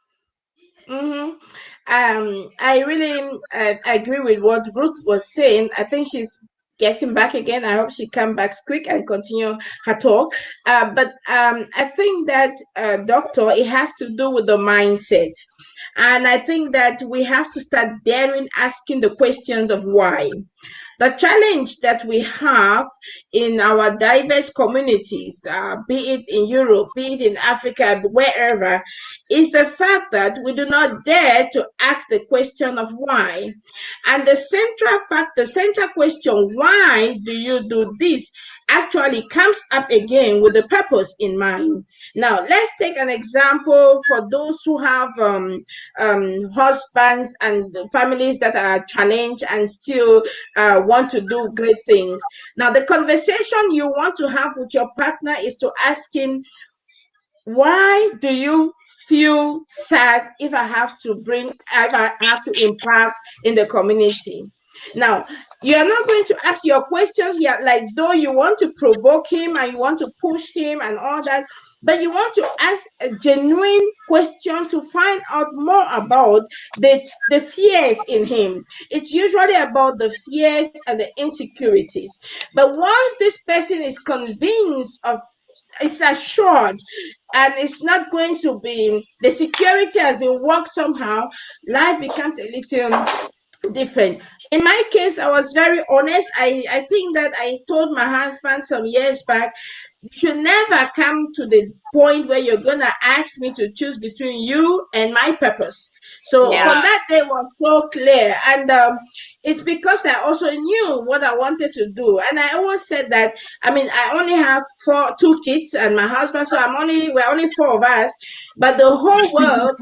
I really agree with what Ruth was saying. I think she's getting back again. I hope she come back quick and continue her talk. But I think that, doctor, it has to do with the mindset. And I think that we have to start daring asking the questions of why. The challenge that we have in our diverse communities, be it in Europe, be it in Africa, wherever, is the fact that we do not dare to ask the question of why. And the central question, why do you do this, actually comes up again with the purpose in mind. Now, let's take an example for those who have husbands and families that are challenged and still want to do great things. Now, the conversation you want to have with your partner is to ask him, why do you feel sad if I have to impact in the community? Now, you are not going to ask your questions yet, like though you want to provoke him and you want to push him and all that, but you want to ask a genuine question to find out more about the fears in him. It's usually about the fears and the insecurities. But once this person is convinced of, it's assured, and it's not going to be, the security has been worked somehow, life becomes a little different. In my case, I was very honest. I think that I told my husband some years back, you should never come to the point where you're gonna ask me to choose between you and my purpose. So Yeah. from that day was so clear, and it's because I also knew what I wanted to do, and I always said that. I mean, I only have two kids and my husband, so we're only four of us, but the whole world,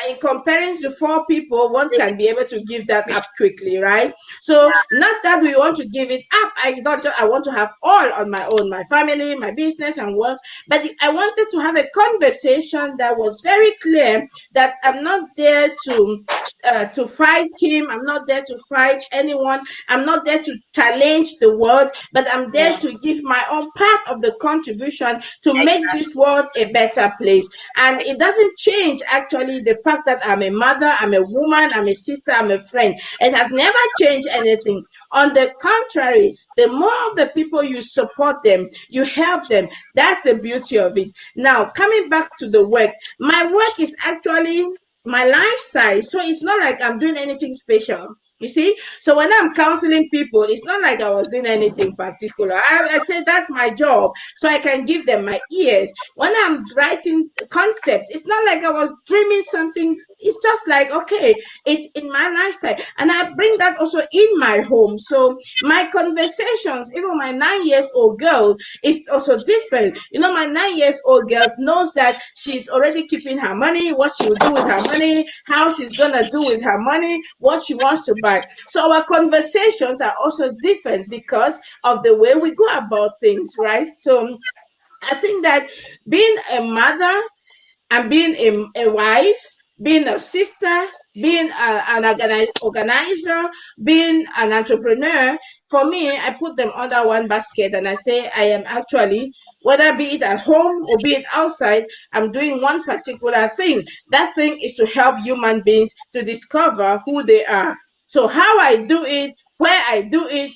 in comparison to four people, one can be able to give that up quickly, right? So not that we want to give it up. I want to have all on my own, my family, my business and work, but I wanted to have a conversation that was very clear that I'm not there to fight him. I'm not there to fight anyone. I'm not there to challenge the world, but I'm there to give my own part of the contribution to make this world a better place. And it doesn't change actually the fact that I'm a mother, I'm a woman, I'm a sister, I'm a friend. It has never changed anything. On the contrary, the more of the people you support them, you help them. That's the beauty of it. Now, coming back to the work, my work is actually my lifestyle. So it's not like I'm doing anything special. You see? So when I'm counseling people, it's not like I was doing anything particular. I say that's my job. So I can give them my ears. When I'm writing concepts, it's not like I was dreaming something. It's just like, okay, it's in my lifestyle. And I bring that also in my home. So my conversations, even my 9 years old girl, is also different. You know, my 9 years old girl knows that she's already keeping her money, what she will do with her money, how she's gonna do with her money, what she wants to buy. So our conversations are also different because of the way we go about things, right? So I think that being a mother and being a wife, being a sister, being an organizer, being an entrepreneur, for me, I put them under one basket and I say I am actually, whether be it at home or be it outside, I'm doing one particular thing. That thing is to help human beings to discover who they are. So how I do it, where I do it,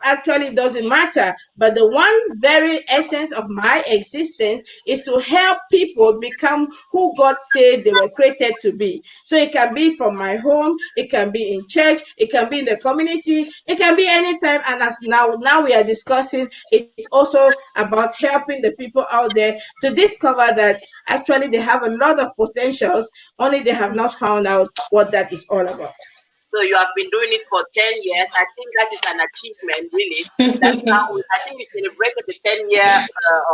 actually doesn't matter. But the one very essence of my existence is to help people become who God said they were created to be. So it can be from my home, it can be in church, it can be in the community, it can be anytime. And as now we are discussing, it's also about helping the people out there to discover that actually they have a lot of potentials, only they have not found out what that is all about. So you have been doing it for 10 years. I think that is an achievement, really. That's how I think we celebrated the 10-year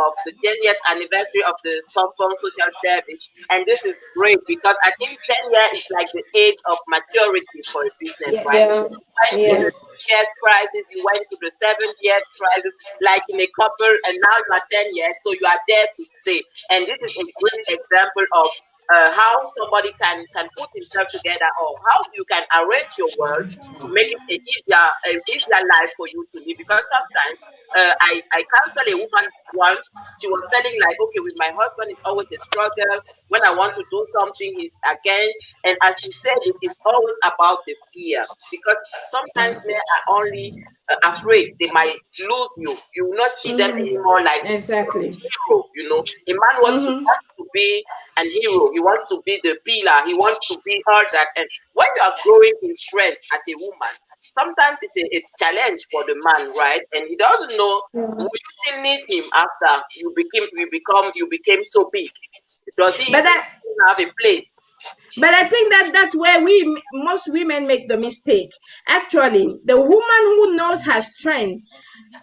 of the 10th anniversary of the Sompon social service, and this is great because I think 10 years is like the age of maturity for a business, Yes. right? Yeah. You went through the 2 years crisis, you went through the 7 years crisis, like in a couple, and now you are 10 years, so you are there to stay. And this is a great example of how somebody can put himself together, or how you can arrange your world to make it an easier life for you to live. Because sometimes I counsel a woman once. She was telling like, okay, with my husband it's always a struggle. When I want to do something, he's against. And as you said, it is always about the fear, because sometimes men are only afraid they might lose you. You will not see them anymore like Exactly. a hero. You know, a man wants to be an hero. He wants to be the pillar. He wants to be all that. And when you are growing in strength as a woman, sometimes it's a challenge for the man, right? And he doesn't know, will you still need him after you became so big? Does he But even I, have a place? But I think that's where most women make the mistake. Actually, the woman who knows her strength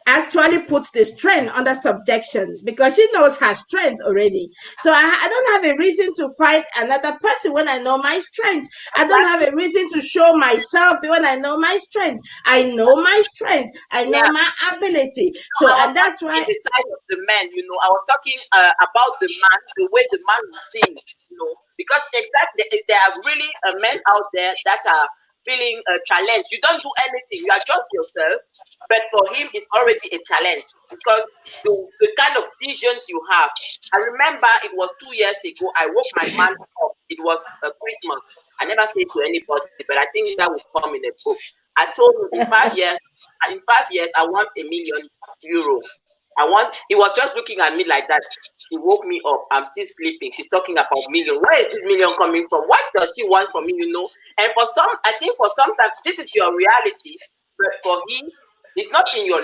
actually puts the strength under subjection because she knows her strength already. So I don't have a reason to fight another person when I know my strength. I don't have a reason to show myself when I know my strength. I know my strength. I know Yeah. my ability. No, So I was and that's talking in why. the side of the man, you know. I was talking about the man, the way the man will see, you know, because exactly there are really men out there that are feeling a challenge. You don't do anything, you are just yourself, but for him, it's already a challenge because the kind of visions you have. I remember it was 2 years ago. I woke my man up. It was Christmas. I never said to anybody, but I think that will come in a book. I told him in 5 years, I want €1 million. He was just looking at me like that. She woke me up. I'm still sleeping. She's talking about million. Where is this million coming from? What does she want from me, you know? And for some, I think for some time, this is your reality. But for him, it's not in your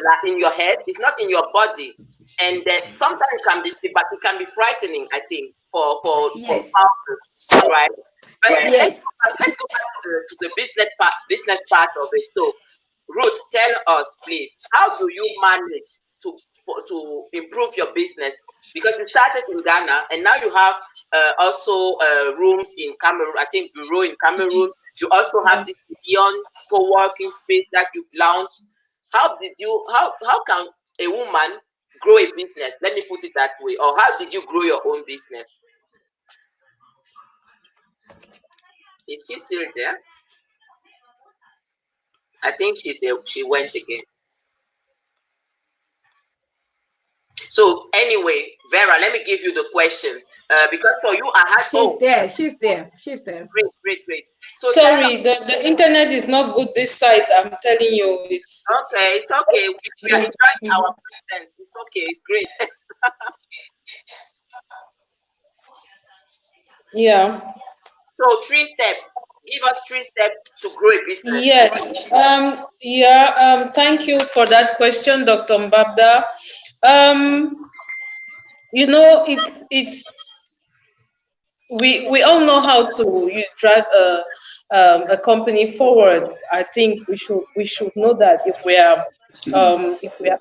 head. It's not in your body. And then sometimes it can be frightening, I think, for Yes. spouses, right? But still, Yes. let's go back to the business part of it. So, Ruth, tell us, please, how do you manage to improve your business? Because you started in Ghana and now you have also rooms in Cameroon. I think bureau in Cameroon. You also have this beyond co-working space that you launched. How can a woman grow a business? Let me put it that way. Or how did you grow your own business? Is she still there? I think she went again. So anyway, Vera, let me give you the question. Because for you, I had She's there. She's there. She's there. Great. So Sorry, the internet is not good this side. I'm telling you, it's okay. We are enjoying our presence. It's okay. It's great. yeah. So 3 steps. Give us 3 steps to grow a business. Yes. Thank you for that question, Dr. Mbabda. You know, we all know how to drive a company forward. I think we should know that if we are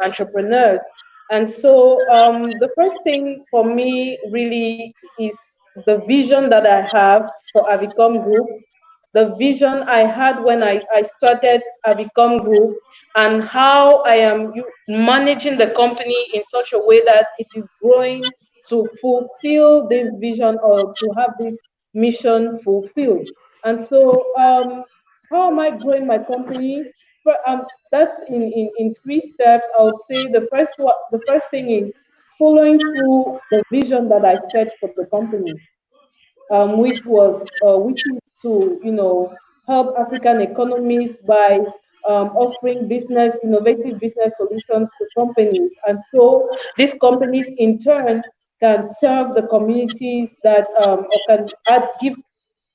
entrepreneurs. And so the first thing for me really is the vision that I have for Avicom Group, the vision I had when I started Avicom Group, and how I am managing the company in such a way that it is growing to fulfill this vision or to have this mission fulfilled. And so, how am I growing my company? That's in 3 steps. I would say the first thing is following through the vision that I set for the company, which is to help African economies by offering innovative business solutions to companies, and so these companies in turn can serve the communities that or can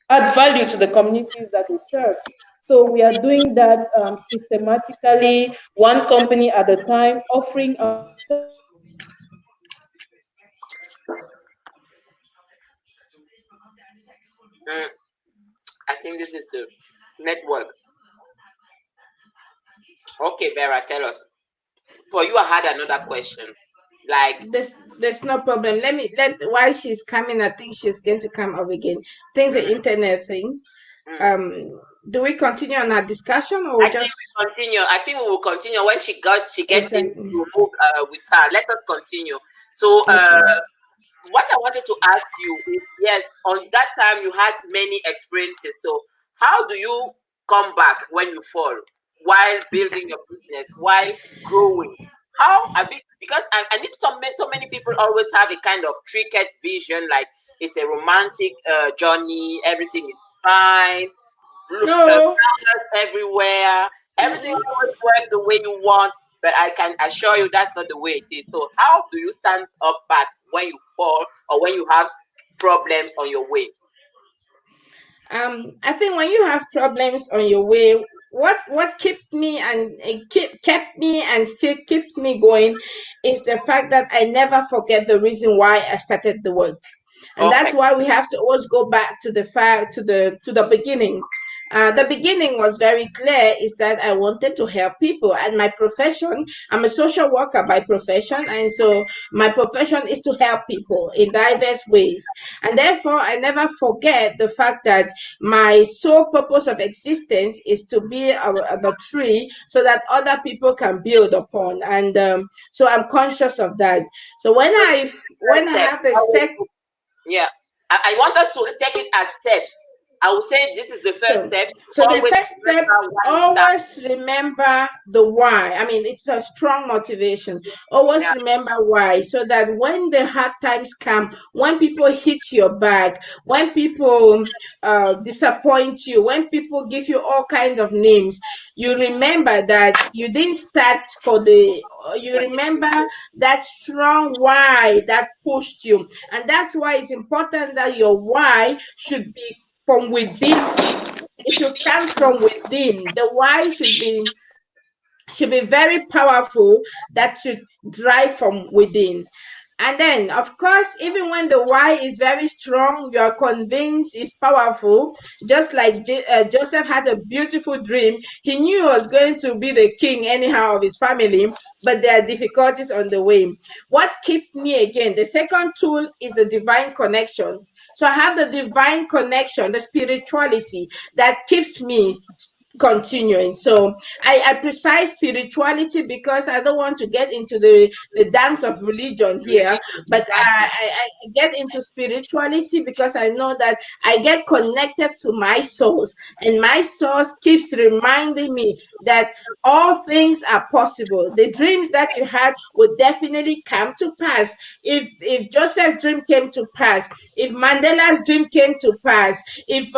add value to the communities that they serve. So we are doing that systematically, one company at a time, offering our I think this is the network. Okay, Vera, tell us. For you, I had another question. Like, There's no problem. While she's coming, I think she's going to come up again. Things the internet thing. Do we continue on our discussion or I think just we continue. I think we will continue when she gets in. exactly? We'll move with her. Let us continue. So, Okay. what I wanted to ask you is, yes, on that time you had many experiences. So how do you come back when you fall while building your business, while growing? How I mean, because I need so many people always have a kind of tricked vision, like it's a romantic journey, everything is fine, No. flowers everywhere, everything always works the way you want. But I can assure you that's not the way it is. So how do you stand up back when you fall or when you have problems on your way? I think when you have problems on your way, what kept me and kept me and still keeps me going is the fact that I never forget the reason why I started the work. And Okay. that's why we have to always go back to the fact to the beginning. The beginning was very clear, is that I wanted to help people, and my profession, I'm a social worker by profession, and so my profession is to help people in diverse ways. And therefore I never forget the fact that my sole purpose of existence is to be the tree so that other people can build upon. And so I'm conscious of that. So So this is the first when I step. have the set. Yeah. I want us to take it as steps. I will say this is the first So, step. so the Always first step, remember why you start. always remember the why. I mean, it's a strong motivation. Always Yeah. remember why, so that when the hard times come, when people hit your back, when people disappoint you, when people give you all kinds of names, you remember that you didn't start for the. You remember that strong why that pushed you, and that's why it's important that your why should be from within you. It should come from within. The why should be very powerful. That should drive from within. And then, of course, even when the why is very strong, you're convinced it's powerful. Just like Joseph had a beautiful dream. He knew he was going to be the king anyhow of his family, but there are difficulties on the way. What keeps me again? The second tool is the divine connection. So I have the divine connection, the spirituality that keeps me continuing. So I precise spirituality because I don't want to get into the dance of religion here, Religion. but Exactly. I get into spirituality because I know that I get connected to my source, and my source keeps reminding me that all things are possible. The dreams that you had will definitely come to pass. If Joseph's dream came to pass, if Mandela's dream came to pass, if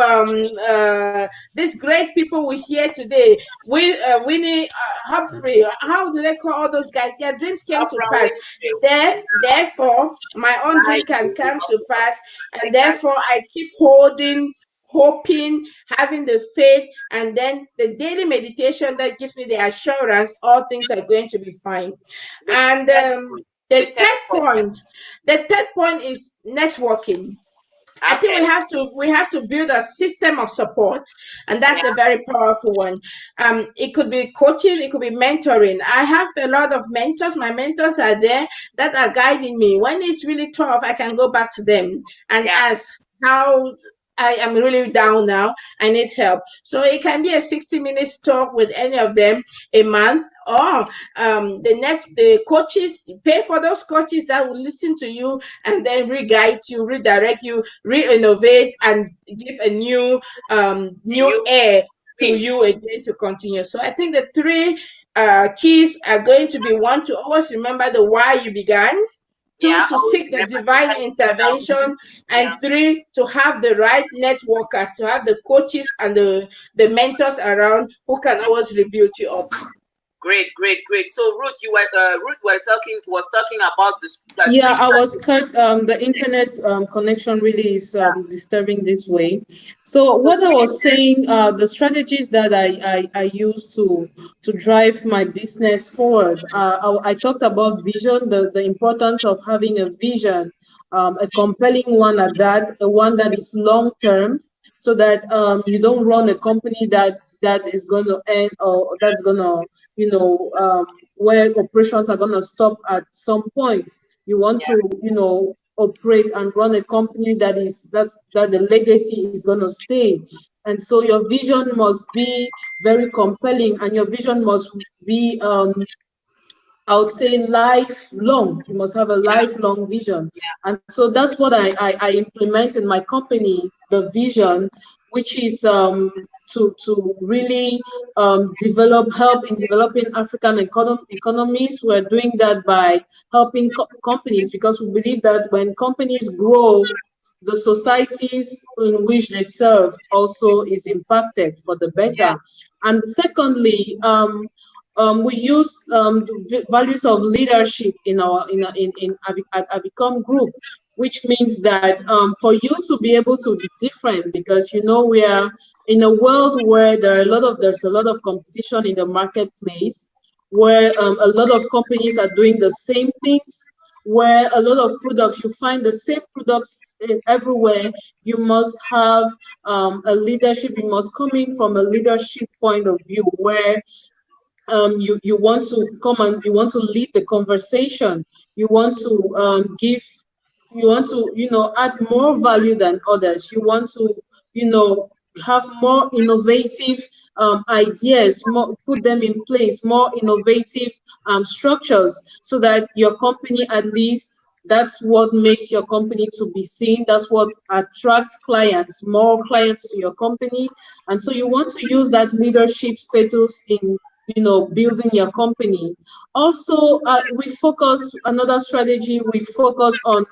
these great people we hear today, Winnie Humphrey, how do they call all those guys? Their dreams came to Oprah pass. Winfrey. Therefore, my own Right. dream can come to pass, and Exactly. therefore I keep holding, hoping, having the faith, and then the daily meditation that gives me the assurance all things are going to be fine. The And third point. The the third point. the third point is networking. I think Okay. we have to build a system of support, and that's a Yeah. very powerful one. It could be coaching, it could be mentoring. I have a lot of mentors. My mentors are there that are guiding me. When it's really tough, I can go back to them and Yeah. ask how I am really down now. I need help. So it can be a 60 minutes talk with any of them a month, or the coaches, pay for those coaches that will listen to you and then re-guide you, redirect you, re-innovate, and give a And new you air to win. you again to continue. So I think the three keys are going to be: one, to always remember the why you began; two, Yeah. to Always seek the remember the divine why you down. intervention; Yeah. and three, to have the right networkers, to have the coaches and the mentors around who can always rebuild you up. Great, great, great. So Ruth was talking about the Yeah, three I was strategies. cut. The internet connection really is disturbing this way. So what I was saying, the strategies that I use to drive my business forward. I talked about vision, the importance of having a vision, a compelling one at that, a one that is long term, so that you don't run a company that is going to end, or that's going to, where operations are going to stop at some point. You want Yeah. to, operate and run a company that the legacy is going to stay. And so your vision must be very compelling, and your vision must be I would say lifelong. You must have a lifelong vision. And so that's what I implement in my company, the vision, which is to really help in developing African economies. We're doing that by helping companies, because we believe that when companies grow, the societies in which they serve also is impacted for the better. And secondly, we use the values of leadership in at Avicom Group, which means that for you to be able to be different, because we are in a world where there's a lot of competition in the marketplace, where a lot of companies are doing the same things, where a lot of products, you find the same products everywhere. You must have a leadership. You must come in from a leadership point of view, where you want to come and you want to lead the conversation. You want to add more value than others. You want to have more innovative ideas, put them in place, more innovative structures, so that your company, at least that's what makes your company to be seen. That's what attracts clients, more clients to your company. And so you want to use that leadership status in building your company. Also, another strategy, we focus on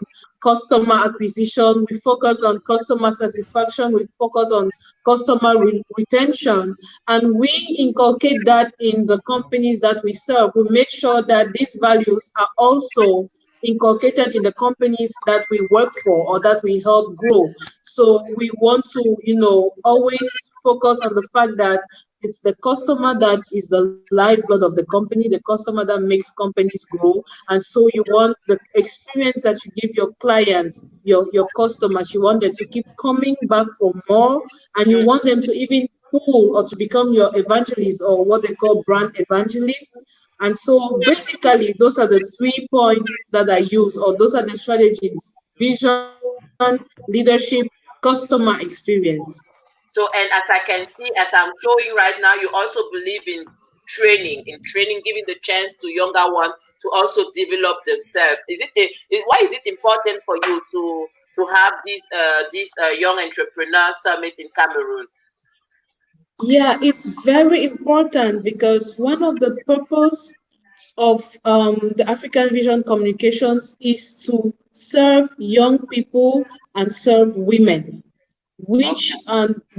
customer acquisition, we focus on customer satisfaction, we focus on customer retention, and we inculcate that in the companies that we serve. We make sure that these values are also inculcated in the companies that we work for or that we help grow. So we want to, always focus on the fact that it's the customer that is the lifeblood of the company, the customer that makes companies grow. And so you want the experience that you give your clients, your customers, you want them to keep coming back for more, and you want them to even pull or to become your evangelists, or what they call brand evangelists. And so basically, those are the 3 points that I use, or those are the strategies: vision, leadership, customer experience. So, and as I can see, as I'm showing right now, you also believe in training, giving the chance to younger ones to also develop themselves. Why is it important for you to have this young entrepreneur summit in Cameroon? Yeah, it's very important, because one of the purpose of the African Vision Communications is to serve young people and serve women, which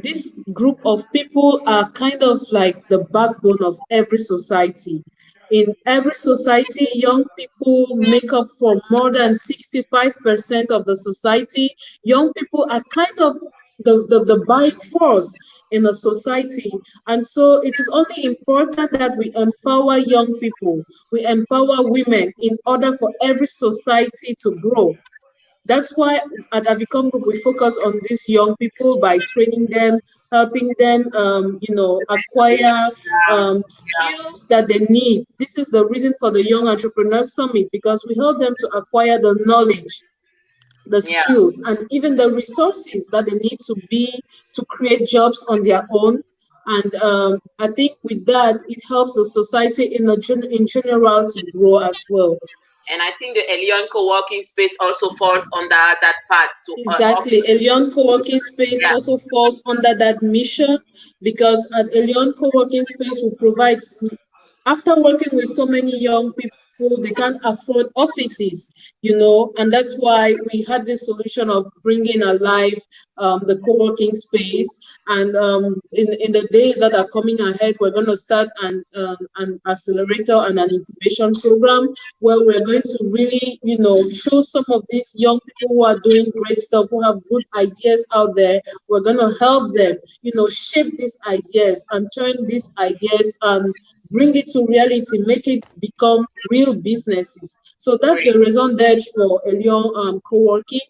this group of people are kind of like the backbone of every society. In every society, young people make up for more than 65% of the society. Young people are kind of the buying force in a society. And so it is only important that we empower young people, we empower women, in order for every society to grow. That's why at Avicom Group, we focus on these young people by training them, helping them, acquire skills that they need. This is the reason for the Young Entrepreneur Summit, because we help them to acquire the knowledge, the skills, and even the resources that they need to create jobs on their own. And I think with that, it helps the society in general to grow as well. And I think the Elion co-working space also falls under that part. Exactly. Elion co-working space also falls under that mission, because at Elion co-working space we provide, after working with so many young people, they can't afford offices, and that's why we had this solution of bringing alive the co-working space. And in the days that are coming ahead, we're going to start an accelerator and an incubation program, where we're going to really, show some of these young people who are doing great stuff, who have good ideas out there. We're going to help them, shape these ideas and turn these ideas and bring it to reality, make it become real businesses. So that's the raison d'etre for Elion co-working.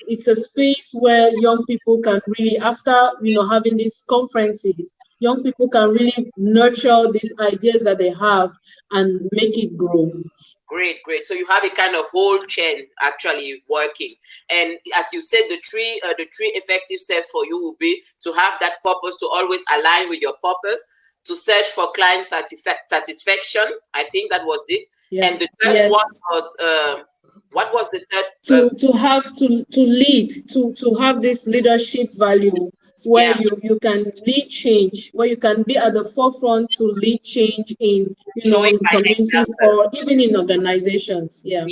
It's a space where young people can really, after having these conferences, young people can really nurture these ideas that they have and make it grow. Great. So you have a kind of whole chain actually working. And as you said, the three effective steps for you will be to have that purpose, to always align with your purpose, to search for client satisfaction. I think that was it. Yeah. And the third one was what was the third? To lead, to have this leadership value where you can lead change, where you can be at the forefront to lead change in in communities or even in organizations. Yeah.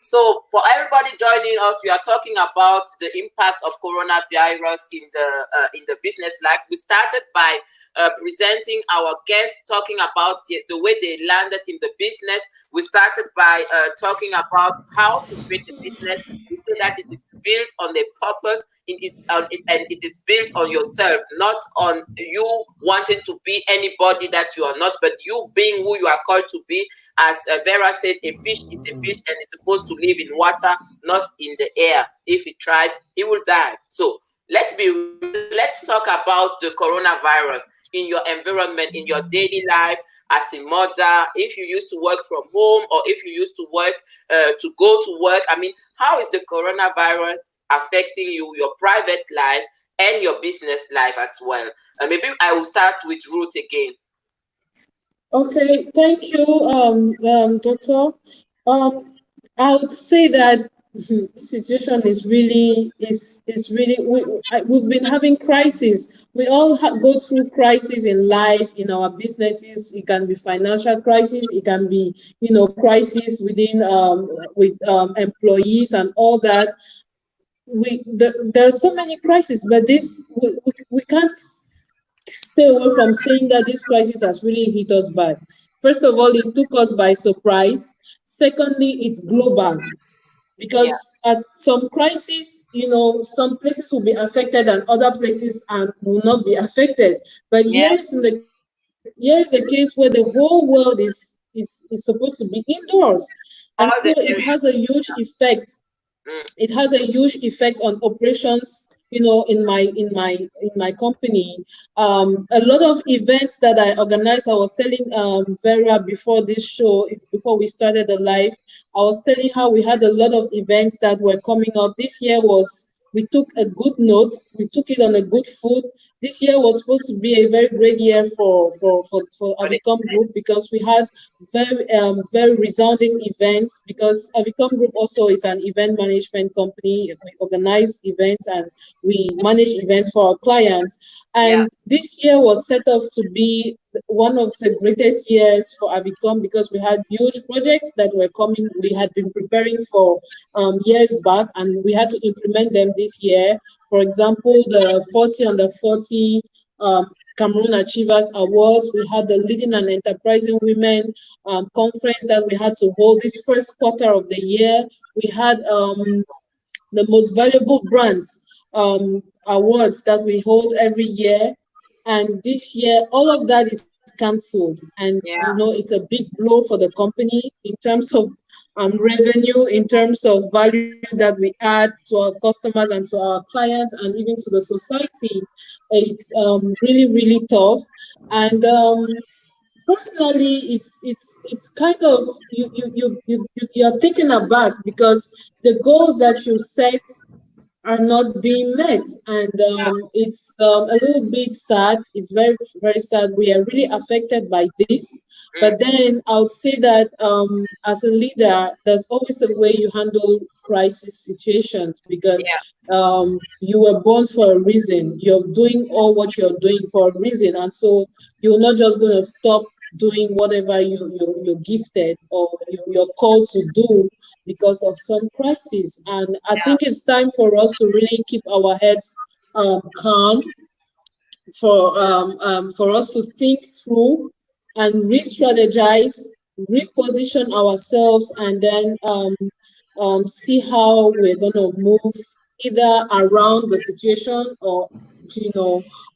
So for everybody joining us, we are talking about the impact of coronavirus in the business life. We started by presenting our guests, talking about the way they landed in the business. We started by talking about how to create a business. We say that it is built on a purpose, and it is built on yourself, not on you wanting to be anybody that you are not, but you being who you are called to be. As Vera said, a fish is a fish and is supposed to live in water, not in the air. If it tries, he will die. So let's talk about the coronavirus in your environment, in your daily life, as a mother, if you used to work from home or if you used to work to go to work. I mean, how is the coronavirus affecting you, your private life and your business life as well? Maybe I will start with Ruth again. Okay, thank you, Doctor. I would say that the situation is really we've been having crises. We all go through crises in life, in our businesses. It can be financial crisis. It can be crisis within with employees and all that. There are so many crises, but we can't stay away from saying that this crisis has really hit us bad. First of all, it took us by surprise. Secondly, it's global, because at some crises, some places will be affected and other places will not be affected. But here is a case where the whole world is supposed to be indoors, and so it has a huge effect. It has a huge effect on operations, in my company. A lot of events that I organized, I was telling Vera before this show, before we started the live, I was telling how we had a lot of events that were coming up. This year we took a good note. We took it on a good foot. This year was supposed to be a very great year for Avicom Group, because we had very resounding events, because Avicom Group also is an event management company. We organize events and we manage events for our clients. And this year was set up to be one of the greatest years for Avicom, because we had huge projects that were coming. We had been preparing for years back, and we had to implement them this year. For example, the 40 under 40 Cameroon Achievers Awards. We had the Leading and Enterprising Women conference that we had to hold this first quarter of the year. We had the Most Valuable Brands awards that we hold every year. And this year, all of that is cancelled. And, it's a big blow for the company in terms of revenue, in terms of value that we add to our customers and to our clients and even to the society. It's really, really tough. And personally, it's kind of, you're taken aback, because the goals that you set are not being met, and it's a little bit sad. It's very, very sad. We are really affected by this. But then I would say that as a leader, there's always a way you handle crisis situations, because you were born for a reason. You're doing all what you're doing for a reason, and so you're not just going to stop doing whatever you're gifted or you're called to do because of some crisis. And I think it's time for us to really keep our heads calm, for us to think through and re-strategize, reposition ourselves, and then see how we're going to move either around the situation or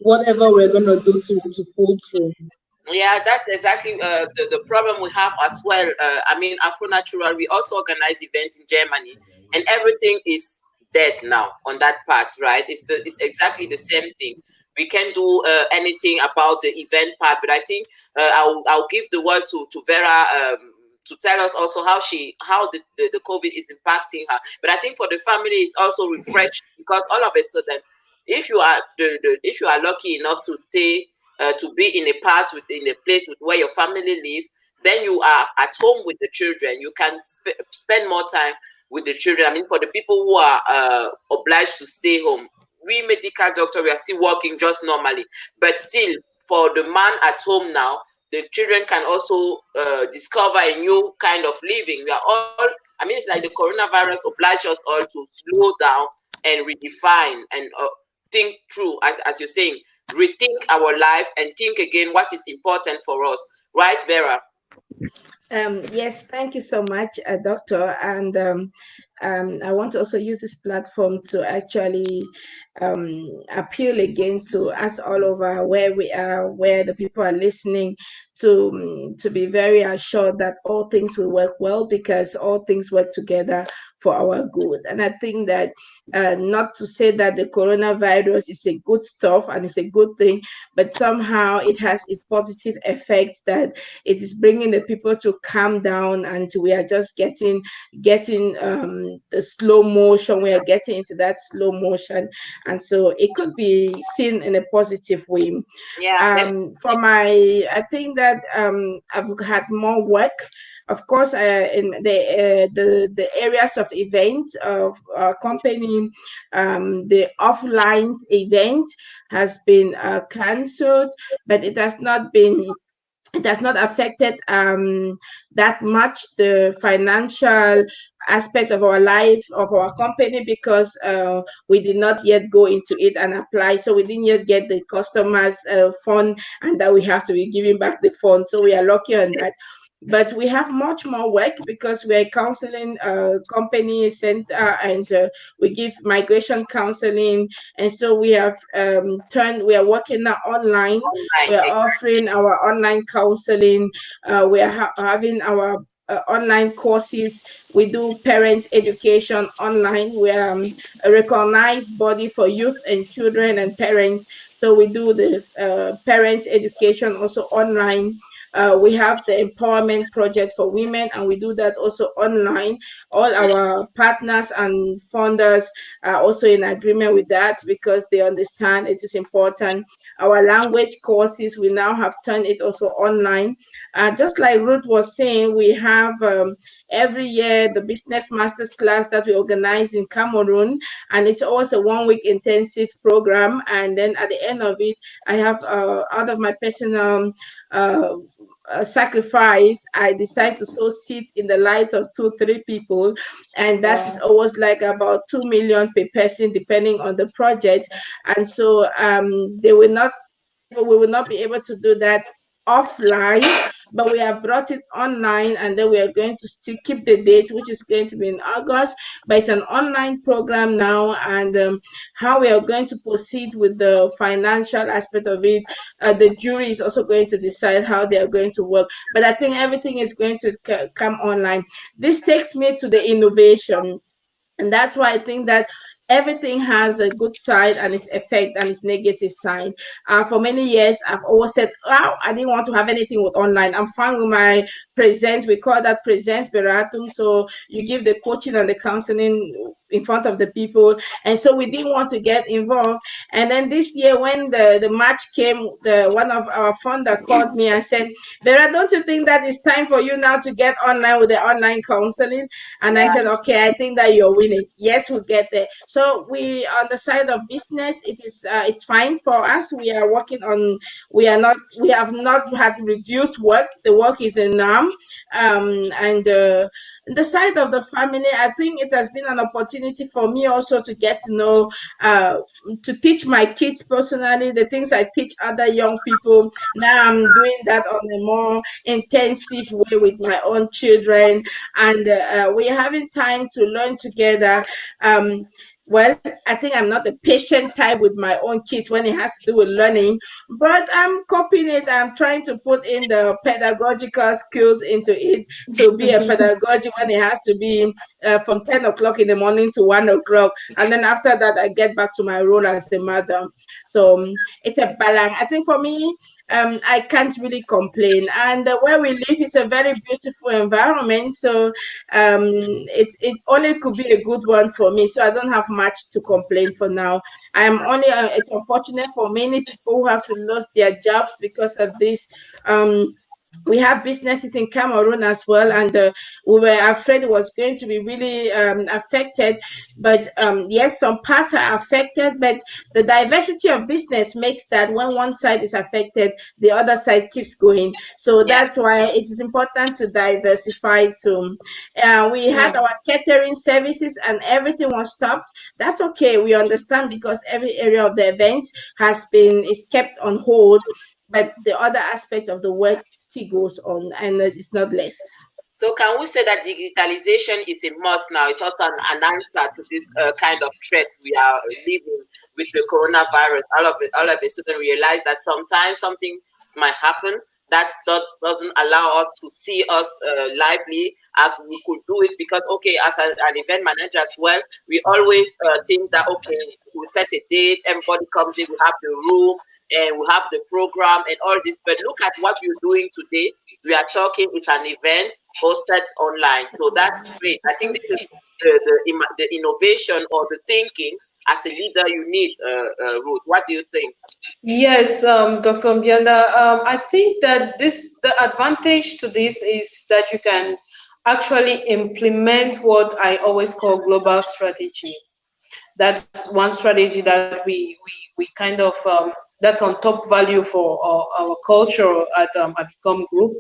whatever we're going to do to pull through. Yeah, that's exactly the problem we have as well. I mean, Afro Natural, we also organize events in Germany, and everything is dead now on that part, right? It's exactly the same thing. We can't do anything about the event part, but I think I'll give the word to Vera to tell us also how the COVID is impacting her. But I think for the family, it's also refreshing, because all of a sudden, if you are lucky enough to stay to be in a part in a place where your family live, then you are at home with the children. You can spend more time with the children. I mean, for the people who are obliged to stay home, we medical doctor, we are still working just normally, but still for the man at home now, the children can also discover a new kind of living. We are all, I mean, it's like the coronavirus obliged us all to slow down and redefine and think through, as you're saying, rethink our life and think again what is important for us. Right, Vera? Yes, thank you so much, Doctor. And I want to also use this platform to actually appeal again to us all over where we are, where the people are listening, to be very assured that all things will work well because all things work together for our good. And I think that not to say that the coronavirus is a good stuff and it's a good thing, but somehow it has its positive effects that it is bringing the people to calm down, and we are just getting the slow motion. We are getting into that slow motion, and so it could be seen in a positive way. Yeah, For my, I think that I've had more work, of course, in the areas of events of company. The offline event has been cancelled, but it has not affected that much the financial aspect of our life of our company because we did not yet go into it and apply, so we didn't yet get the customers fund, and that we have to be giving back the fund, so we are lucky on that. But we have much more work because we are a counseling company center, and we give migration counseling, and so we have we are working now online. online. We are offering our online counseling. We are having our online courses. We do parents education online. We are a recognized body for youth and children and parents. So we do the parents education also online. We have the empowerment project for women, and we do that also online. All our partners and funders are also in agreement with that because they understand it is important. Our language courses, we now have turned it also online. Just like Ruth was saying, we have every year the business masters class that we organize in Cameroon, and it's always a 1 week intensive program. And then at the end of it, I have out of my personal sacrifice, I decide to sow seed in the lives of 2 3 people, and that is always like about 2 million per person depending on the project. And so we will not be able to do that offline, but we have brought it online, and then we are going to still keep the date, which is going to be in August, but it's an online program now. And how we are going to proceed with the financial aspect of it, the jury is also going to decide how they are going to work, but I think everything is going to come online. This takes me to the innovation, and that's why I think that everything has a good side and its effect and its negative side. For many years, I've always said, "Oh, I didn't want to have anything with online. I'm fine with my present." We call that present beratum. So you give the coaching and the counseling in front of the people, and so we didn't want to get involved. And then this year, when the match came, the one of our funder called me and said, "Vera, don't you think that it's time for you now to get online with the online counseling?" And I said, "Okay, I think that you're winning. Yes, we'll get there." So we, on the side of business, it's fine for us. We are working on. We have not had reduced work. The work is enough, and the side of the family, I think it has been an opportunity for me also to get to know, to teach my kids personally the things I teach other young people. Now I'm doing that on a more intensive way with my own children, and we're having time to learn together. Well, I think I'm not the patient type with my own kids when it has to do with learning, but I'm copying it. I'm trying to put in the pedagogical skills into it to be a pedagogy when it has to be from 10 o'clock in the morning to 1 o'clock. And then after that, I get back to my role as a mother. So it's a balance. I think for me, I can't really complain. And where we live is a very beautiful environment, so it only could be a good one for me. So I don't have much to complain for now. I'm only it's unfortunate for many people who have to lose their jobs because of this. We have businesses in Cameroon as well, and we were afraid it was going to be really affected. But yes, some parts are affected, but the diversity of business makes that when one side is affected, the other side keeps going. So that's why it is important to diversify too. We had our catering services and everything was stopped. That's okay. We understand because every area of the event is kept on hold, but the other aspect of the work still goes on and it's not less. So can we say that digitalization is a must now? It's also an answer to this kind of threat we are living with the coronavirus. All of a sudden realize that sometimes something might happen that doesn't allow us to see us lively as we could do it, because okay, as an event manager as well, we always think that okay, we set a date, everybody comes in, we have the room and we have the program and all this, but look at what we're doing today. We are talking, it's an event hosted online, so that's great. I think this is the innovation or the thinking as a leader you need, Ruth. What do you think? Yes, Dr. Mbianda, I think that the advantage to this is that you can actually implement what I always call global strategy. That's one strategy that we kind of that's on top value for our culture at Become Group.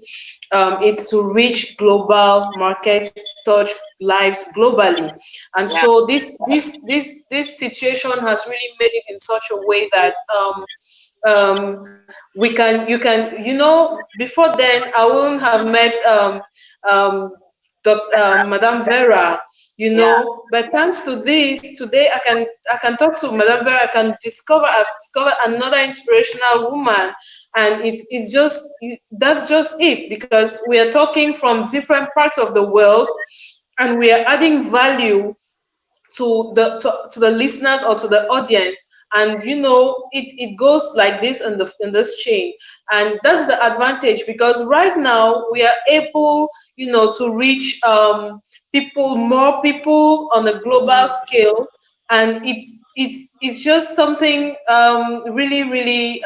It's to reach global markets, touch lives globally, and Yeah, so this situation has really made it in such a way that we can you can before then I wouldn't have met um, Madame Vera, yeah, but thanks to this, today I can talk to Madame Vera. I've discovered another inspirational woman, and it's just that's just it, because we are talking from different parts of the world, and we are adding value to the listeners or to the audience, and it goes like this in this chain, and that's the advantage, because right now we are able to reach more people on a global scale, and it's just something really really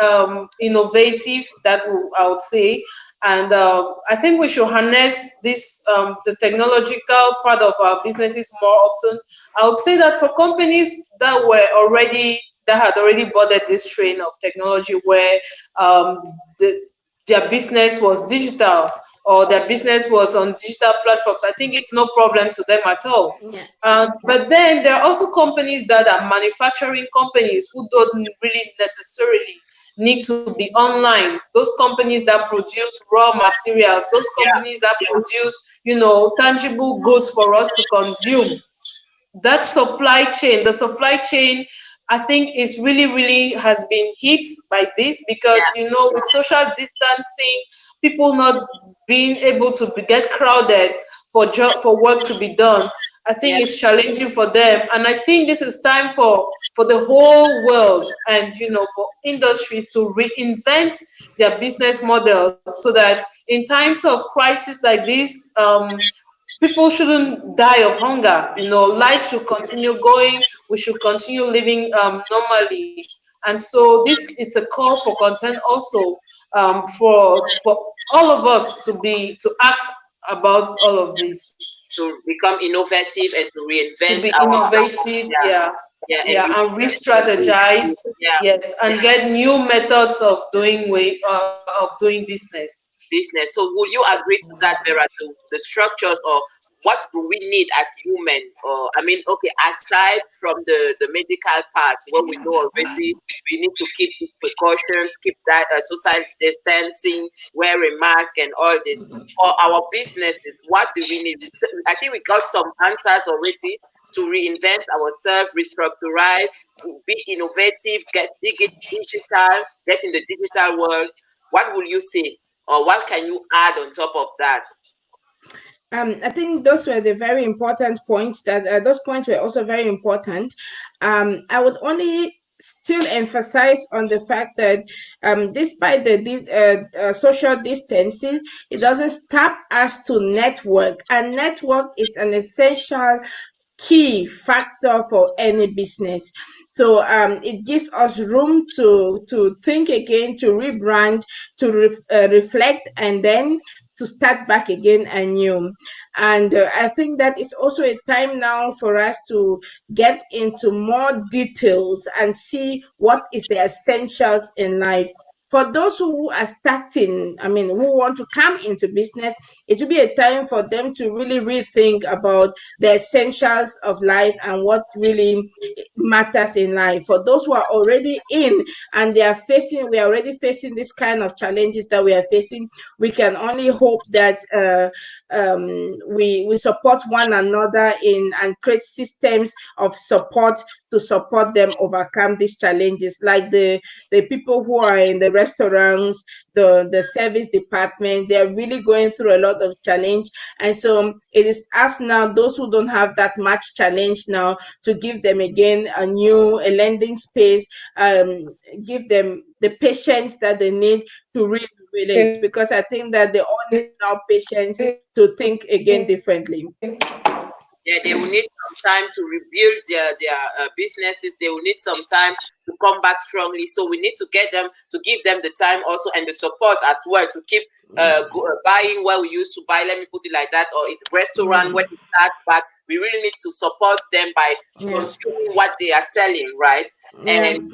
innovative, I would say. And I think we should harness this the technological part of our businesses more often. I would say that for companies that had already boarded this train of technology, where their business was digital, or their business was on digital platforms, I think it's no problem to them at all. Yeah. But then there are also companies that are manufacturing companies who don't really necessarily need to be online. Those companies that produce raw materials, those yeah, companies that produce, tangible goods for us to consume. That supply chain, I think is really really has been hit by this, because yeah, with social distancing, people not being able to get crowded for work to be done, I think yeah, it's challenging for them. And I think this is time for the whole world, and for industries to reinvent their business models, so that in times of crisis like this, people shouldn't die of hunger. Life should continue going. We should continue living normally. And so this it's a call for content also, for all of us to act about all of this, to become innovative and to to reinvent be ourselves. innovative, Yeah, yeah, yeah, and yeah, you, and re-strategize, yeah, yes, and get new methods of doing business. business. So would you agree to that, Vera, to the structures, or what do we need as human? Or I mean, okay, aside from the medical part, where we know already we need to keep these precautions, keep that social distancing, wear a mask, and all this. For our businesses, what do we need? I think we got some answers already to reinvent ourselves, restructurize, be innovative, digital, get in the digital world. What will you say? Or what can you add on top of that? I think those were the very important points. That those points were also very important. I would only still emphasize on the fact that despite the social distancing, it doesn't stop us to network, and network is an essential key factor for any business. So it gives us room to think again, to rebrand, to reflect, and then to start back again anew. And I think that it's also a time now for us to get into more details and see what is the essentials in life. For those who are starting, I mean, who want to come into business, it will be a time for them to really rethink about the essentials of life and what really matters in life. For those who are already in and we are already facing this kind of challenges that we are facing, we can only hope that we support one another in and create systems of support to support them overcome these challenges, like the people who are in the restaurants, the service department. They're really going through a lot of challenge, and so it is us now, those who don't have that much challenge now, to give them again a lending space, give them the patience that they need to really relate, because I think that they all need now patience to think again differently. Yeah, they will need some time to rebuild their businesses. They will need some time to come back strongly. So we need to get them, to give them the time also and the support as well to keep buying where we used to buy. Let me put it like that. Or in the restaurant when it starts back, we really need to support them by consuming what they are selling, right? And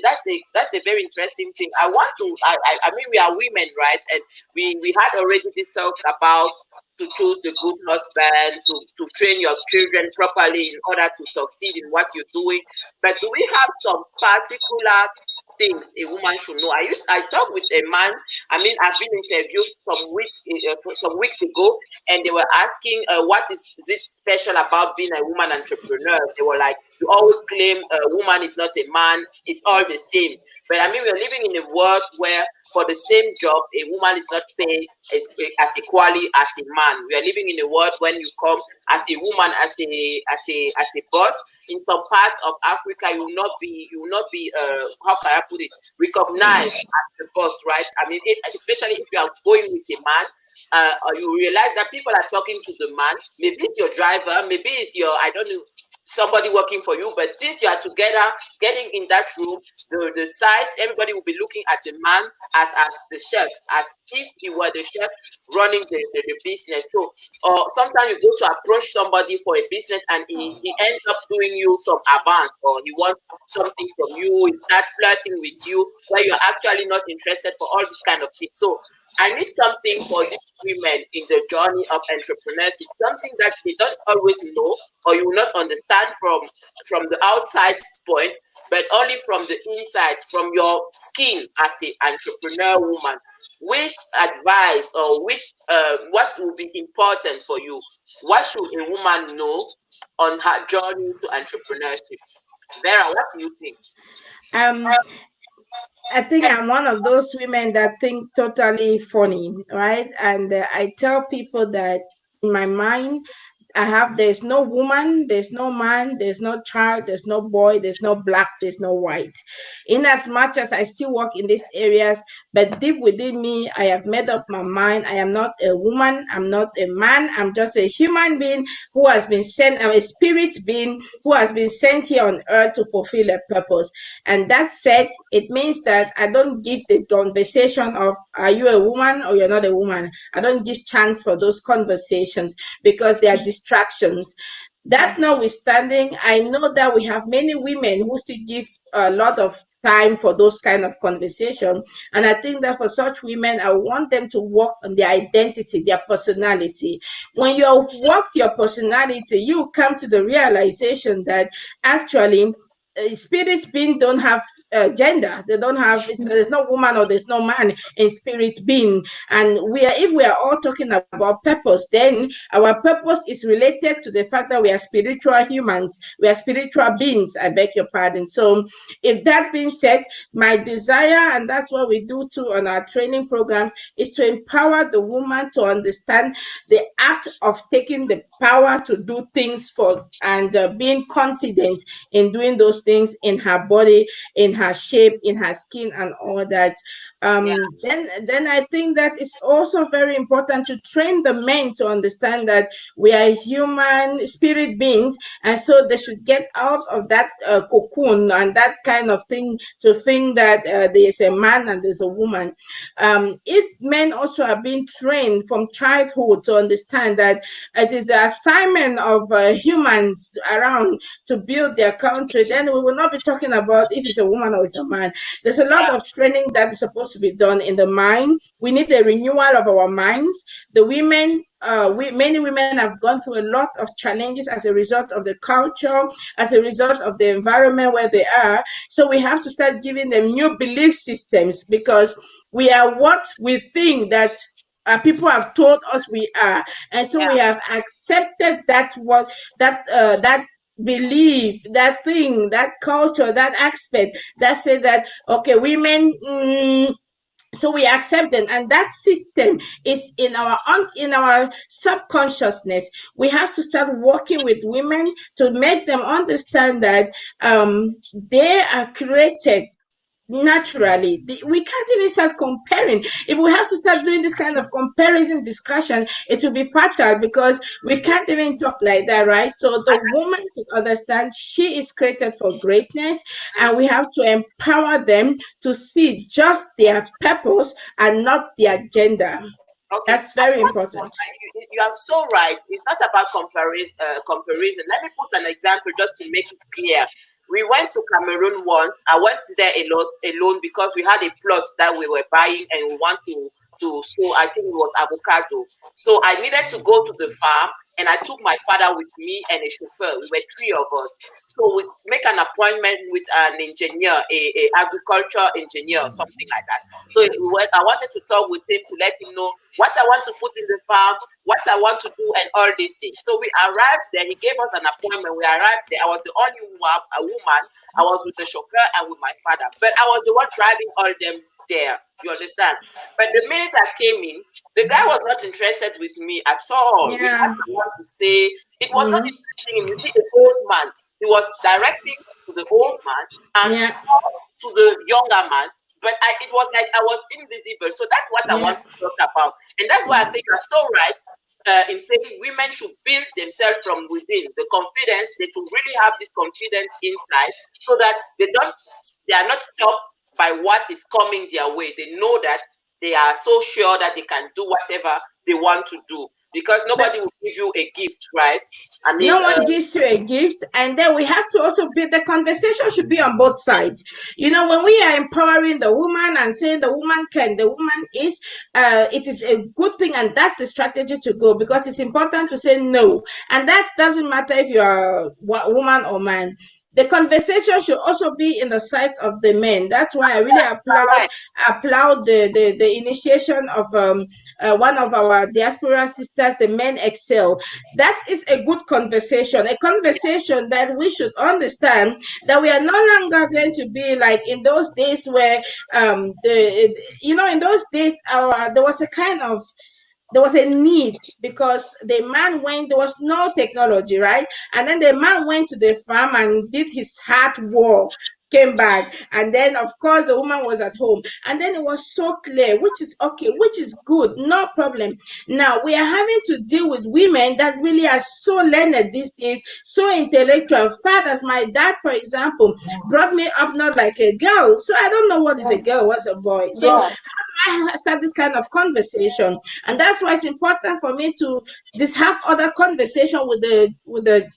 that's a very interesting thing. I want to. I mean, we are women, right? And we had already this talk about to choose the good husband, to train your children properly in order to succeed in what you're doing. But do we have some particular things a woman should know? I talked with a man. I mean, I've been interviewed some weeks ago, and they were asking what is it special about being a woman entrepreneur. They were like, you always claim a woman is not a man, it's all the same. But I mean, we're living in a world where for the same job, a woman is not paid as equally as a man. We are living in a world when you come as a woman, as a boss. In some parts of Africa, you will not be how can I put it, recognized as a boss, right? I mean, especially if you are going with a man. You realize that people are talking to the man. Maybe it's your driver, maybe it's your, I don't know, somebody working for you. But since you are together, getting in that room, the sides, everybody will be looking at the man as the chef, as if he were the chef running the business. So sometimes you go to approach somebody for a business and he ends up doing you some advance, or he wants something from you, he starts flirting with you where you're actually not interested for all this kind of things. So I need something for these women in the journey of entrepreneurship, something that they don't always know or you will not understand from the outside point, but only from the inside, from your skin as an entrepreneur woman. Which advice or what will be important for you? What should a woman know on her journey to entrepreneurship? Vera, what do you think? I think I'm one of those women that think totally funny, right? And I tell people that in my mind, there's no woman, there's no man, there's no child, there's no boy, there's no black, there's no white. In as much as I still work in these areas, but deep within me, I have made up my mind. I am not a woman, I'm not a man, I'm just a human being who has been sent, I'm a spirit being who has been sent here on earth to fulfill a purpose. And that said, it means that I don't give the conversation of, are you a woman or you're not a woman? I don't give chance for those conversations because they are distractions. That notwithstanding, I know that we have many women who still give a lot of time for those kind of conversation. And I think that for such women, I want them to work on their identity, their personality. When you have worked your personality, you come to the realization that actually spirit being don't have gender. They don't have. There's no woman or there's no man in spirit being. And if we are all talking about purpose, then our purpose is related to the fact that we are spiritual humans. We are spiritual beings. I beg your pardon. So, if that being said, my desire, and that's what we do too on our training programs, is to empower the woman to understand the act of taking the power to do things for and being confident in doing those things in her body, in her shape, in her skin, and all that. Then I think that it's also very important to train the men to understand that we are human spirit beings, and so they should get out of that cocoon and that kind of thing to think that there's a man and there's a woman. If men also are being trained from childhood to understand that it is the assignment of humans around to build their country, then we will not be talking about if it's a woman or it's a man. There's a lot of training that is supposed to be done in the mind. We need a renewal of our minds. The women, many women have gone through a lot of challenges as a result of the culture, as a result of the environment where they are. So we have to start giving them new belief systems, because we are what we think that people have told us we are, and so we have accepted that that belief, that thing, that culture, that aspect that said that okay, women. So we accept them, and that system is in our subconsciousness. We have to start working with women to make them understand that they are created naturally. We can't even start comparing. If we have to start doing this kind of comparison discussion, it will be fatal, because we can't even talk like that, right? So the woman should understand she is created for greatness, and we have to empower them to see just their purpose and not their gender. Okay, That's very important. You are so right. It's not about comparison. Let me put an example just to make it clear. We went to Cameroon once. I went there alone because we had a plot that we were buying and we want to sow. I think it was avocado. So I needed to go to the farm, and I took my father with me and a chauffeur. We were three of us. So we make an appointment with an engineer, a agriculture engineer or something like that. So I wanted to talk with him to let him know what I want to put in the farm, what I want to do, and all these things. So we arrived there. He gave us an appointment. We arrived there. I was the only woman. I was with the chauffeur and with my father. But I was the one driving all them there. You understand? But the minute I came in, the guy was not interested with me at all. Yeah. What I want to say, it was not interesting him. You see, the old man, he was directing to the old man and to the younger man. But it was like I was invisible. So that's what I want to talk about. And that's why I think you're so right in saying women should build themselves from within. The confidence, they should really have this confidence inside, so that they are not stopped by what is coming their way. They know that they are so sure that they can do whatever they want to do, because nobody will give you a gift, right? I mean, no one gives you a gift, and then we have to also be, the conversation should be on both sides. You know, when we are empowering the woman and saying the woman can, the woman is, it is a good thing, and that's the strategy to go, because it's important to say no, and that doesn't matter if you are woman or man. The conversation should also be in the sight of the men. That's why I really applaud the initiation of one of our diaspora sisters, the Men Excel. That is a good conversation, a conversation that we should understand that we are no longer going to be like in those days where in those days there was a need, because the man went, there was no technology, right? And then the man went to the farm and did his hard work, came back, and then of course the woman was at home, and then it was so clear, which is okay, which is good, no problem. Now we are having to deal with women that really are so learned these days, so intellectual. Fathers, my dad, for example, brought me up not like a girl, so I don't know what is a girl, what's a boy. So I start this kind of conversation, and that's why it's important for me to have other conversation with the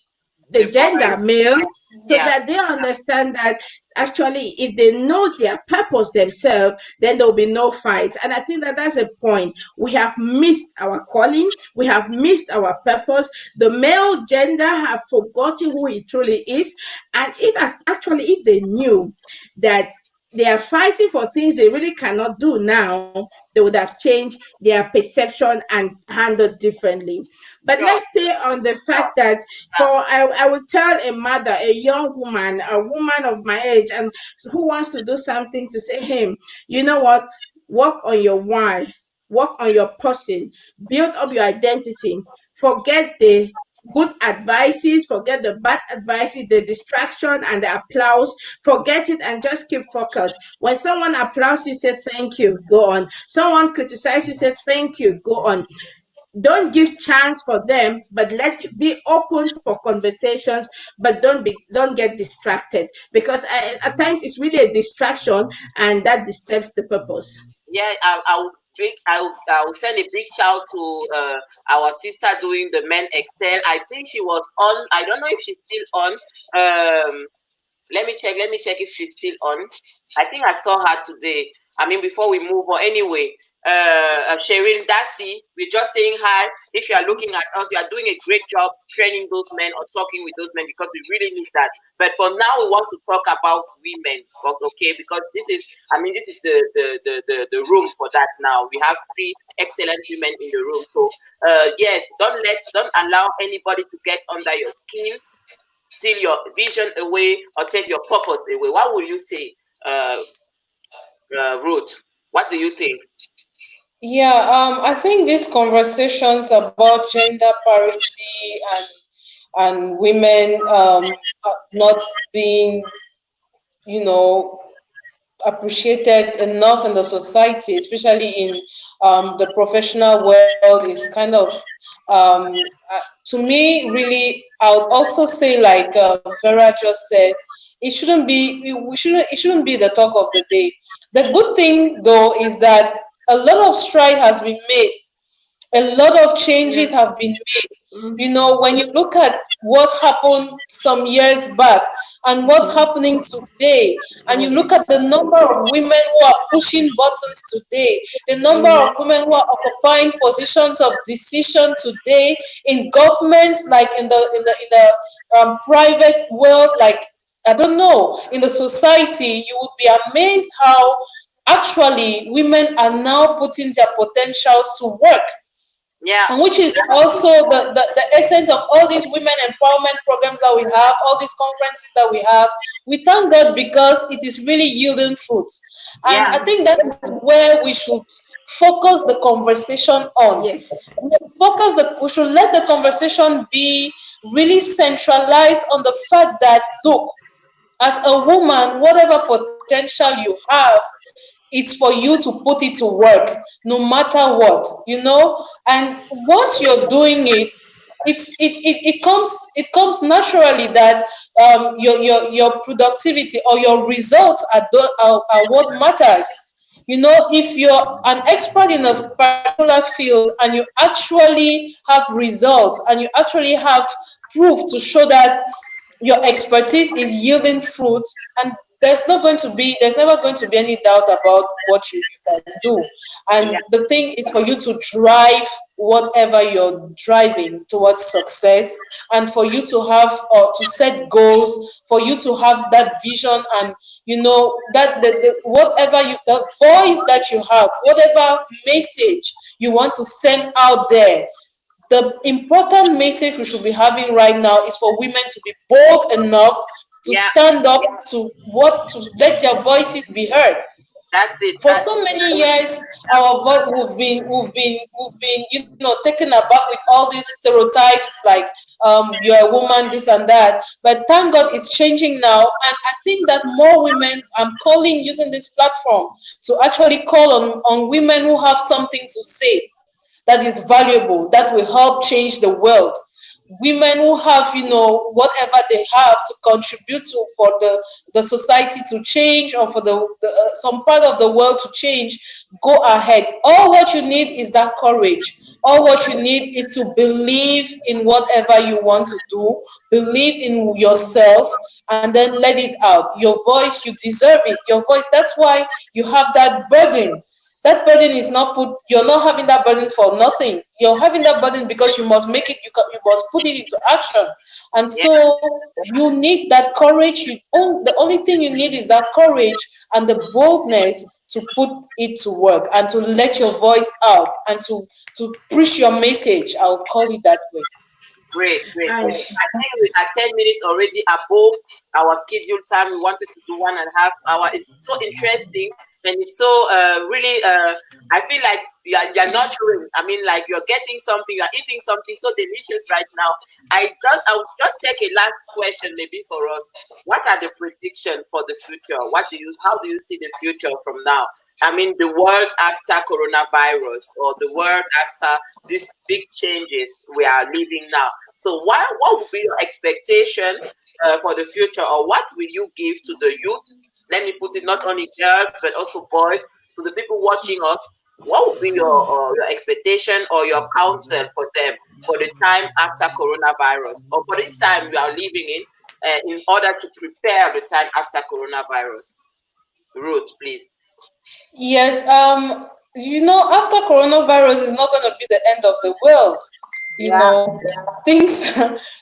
gender male, so that they understand that actually if they know their purpose themselves, then there'll be no fight. And I think that that's a point. We have missed our calling, we have missed our purpose. The male gender have forgotten who he truly is. And if they knew that they are fighting for things they really cannot do now, they would have changed their perception and handled differently. But Sure. let's stay on the fact that I would tell a mother, a young woman, a woman of my age, and who wants to do something, to say, hey, you know what? Work on your why, work on your person, build up your identity. Forget the good advices, forget the bad advices, the distraction and the applause. Forget it and just keep focused. When someone applauds you, say thank you, go on. Someone criticizes you, say thank you, go on. Don't give chance for them, but be open for conversations, but don't get distracted, because at times it's really a distraction and that disturbs the purpose. Yeah, I'll send a big shout to our sister doing the Men Excel. I think she was on. I don't know if she's still on. Let me check if she's still on. I think I saw her today. I mean, before we move on, anyway, Cheryl Darcy, we're just saying hi. If you are looking at us, you are doing a great job training those men or talking with those men, because we really need that. But for now, we want to talk about women, okay? Because this is the room for that now. We have 3 excellent women in the room. So, yes, don't allow anybody to get under your skin, steal your vision away, or take your purpose away. What would you say, Ruth? What do you think? Yeah, I think these conversations about gender parity and women not being, appreciated enough in the society, especially in the professional world, is kind of to me really. I would also say, like Vera just said, it shouldn't be the talk of the day. The good thing though is that a lot of stride has been made, a lot of changes have been made. When you look at what happened some years back and what's happening today, and you look at the number of women who are pushing buttons today, the number of women who are occupying positions of decision today in government, like in the private world, like, I don't know, in the society, you would be amazed how actually women are now putting their potentials to work. Yeah. And which is also the essence of all these women empowerment programs that we have, all these conferences that we have. We thank God because it is really yielding fruit. And I think that is where we should focus the conversation on. Yes. We should let the conversation be really centralized on the fact that, look, as a woman, whatever potential you have, it's for you to put it to work, no matter what, And once you're doing it, it comes naturally that your productivity or your results are what matters. If you're an expert in a particular field and you actually have results and you actually have proof to show that your expertise is yielding fruits, and there's never going to be any doubt about what you can do. And the thing is for you to drive whatever you're driving towards success, and for you to have to set goals, for you to have that vision, and that the voice that you have, whatever message you want to send out there. The important message we should be having right now is for women to be bold enough to stand up to let their voices be heard. That's it. For so many years, our voice we've been taken aback with all these stereotypes, like you're a woman, this and that. But thank God it's changing now, and I think that more women. I'm calling using this platform to actually call on women who have something to say that is valuable, that will help change the world. Women who have, whatever they have to contribute to for the society to change, or for some part of the world to change, go ahead. All what you need is that courage. All what you need is to believe in whatever you want to do, believe in yourself, and then let it out. Your voice, you deserve it. Your voice, that's why you have that burden. that burden is not put, you're not having that burden for nothing. You're having that burden because you must make it, you must put it into action. And Yeah, so you need that courage. The only thing you need is that courage and the boldness to put it to work and to let your voice out and to preach your message. I'll call it that way. great, great, great. I I think we are 10 minutes already above our scheduled time. We wanted to do 1.5 hours. It's so interesting, and it's so really. I feel like you're nurturing. I mean, like you're getting something, you're eating something so delicious right now. I'll just take a last question maybe for us. What are the predictions for the future? How do you see the future from now? I mean, the world after coronavirus, or the world after these big changes we are living now. So, what would be your expectation for the future, or what will you give to the youth? Let me put it, not only girls but also boys, to the people watching us. What would be your expectation or your counsel for them for the time after coronavirus, or for this time we are living in order to prepare the time after coronavirus? Ruth, please. Yes, after coronavirus is not going to be the end of the world. Yeah. Things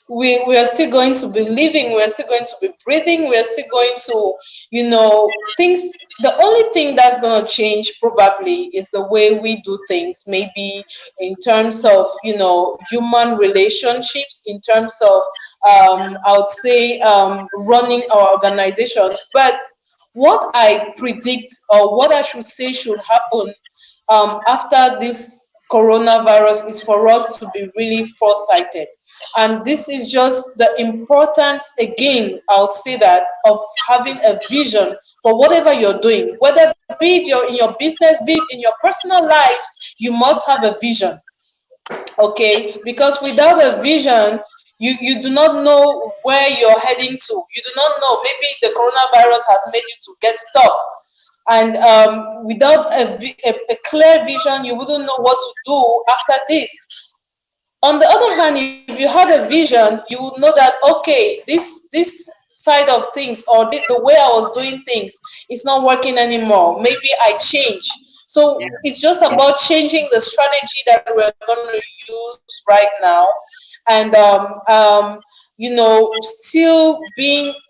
we are still going to be living, we're still going to be breathing, we're still going to, things. The only thing that's going to change probably is the way we do things, maybe in terms of, human relationships, in terms of, I would say, running our organization. But what I predict, or what I should say should happen after this coronavirus, is for us to be really foresighted. And this is just the importance, again, I'll say that, of having a vision for whatever you're doing, whether be it in your business, be it in your personal life, you must have a vision. Okay, because without a vision, you do not know where you're heading to. You do not know, maybe the coronavirus has made you to get stuck, and without a clear vision, you wouldn't know what to do after this. On the other hand, if you had a vision, you would know that, okay, this side of things, or the way I was doing things, is not working anymore. Maybe I change. So it's just about changing the strategy that we're going to use right now, and still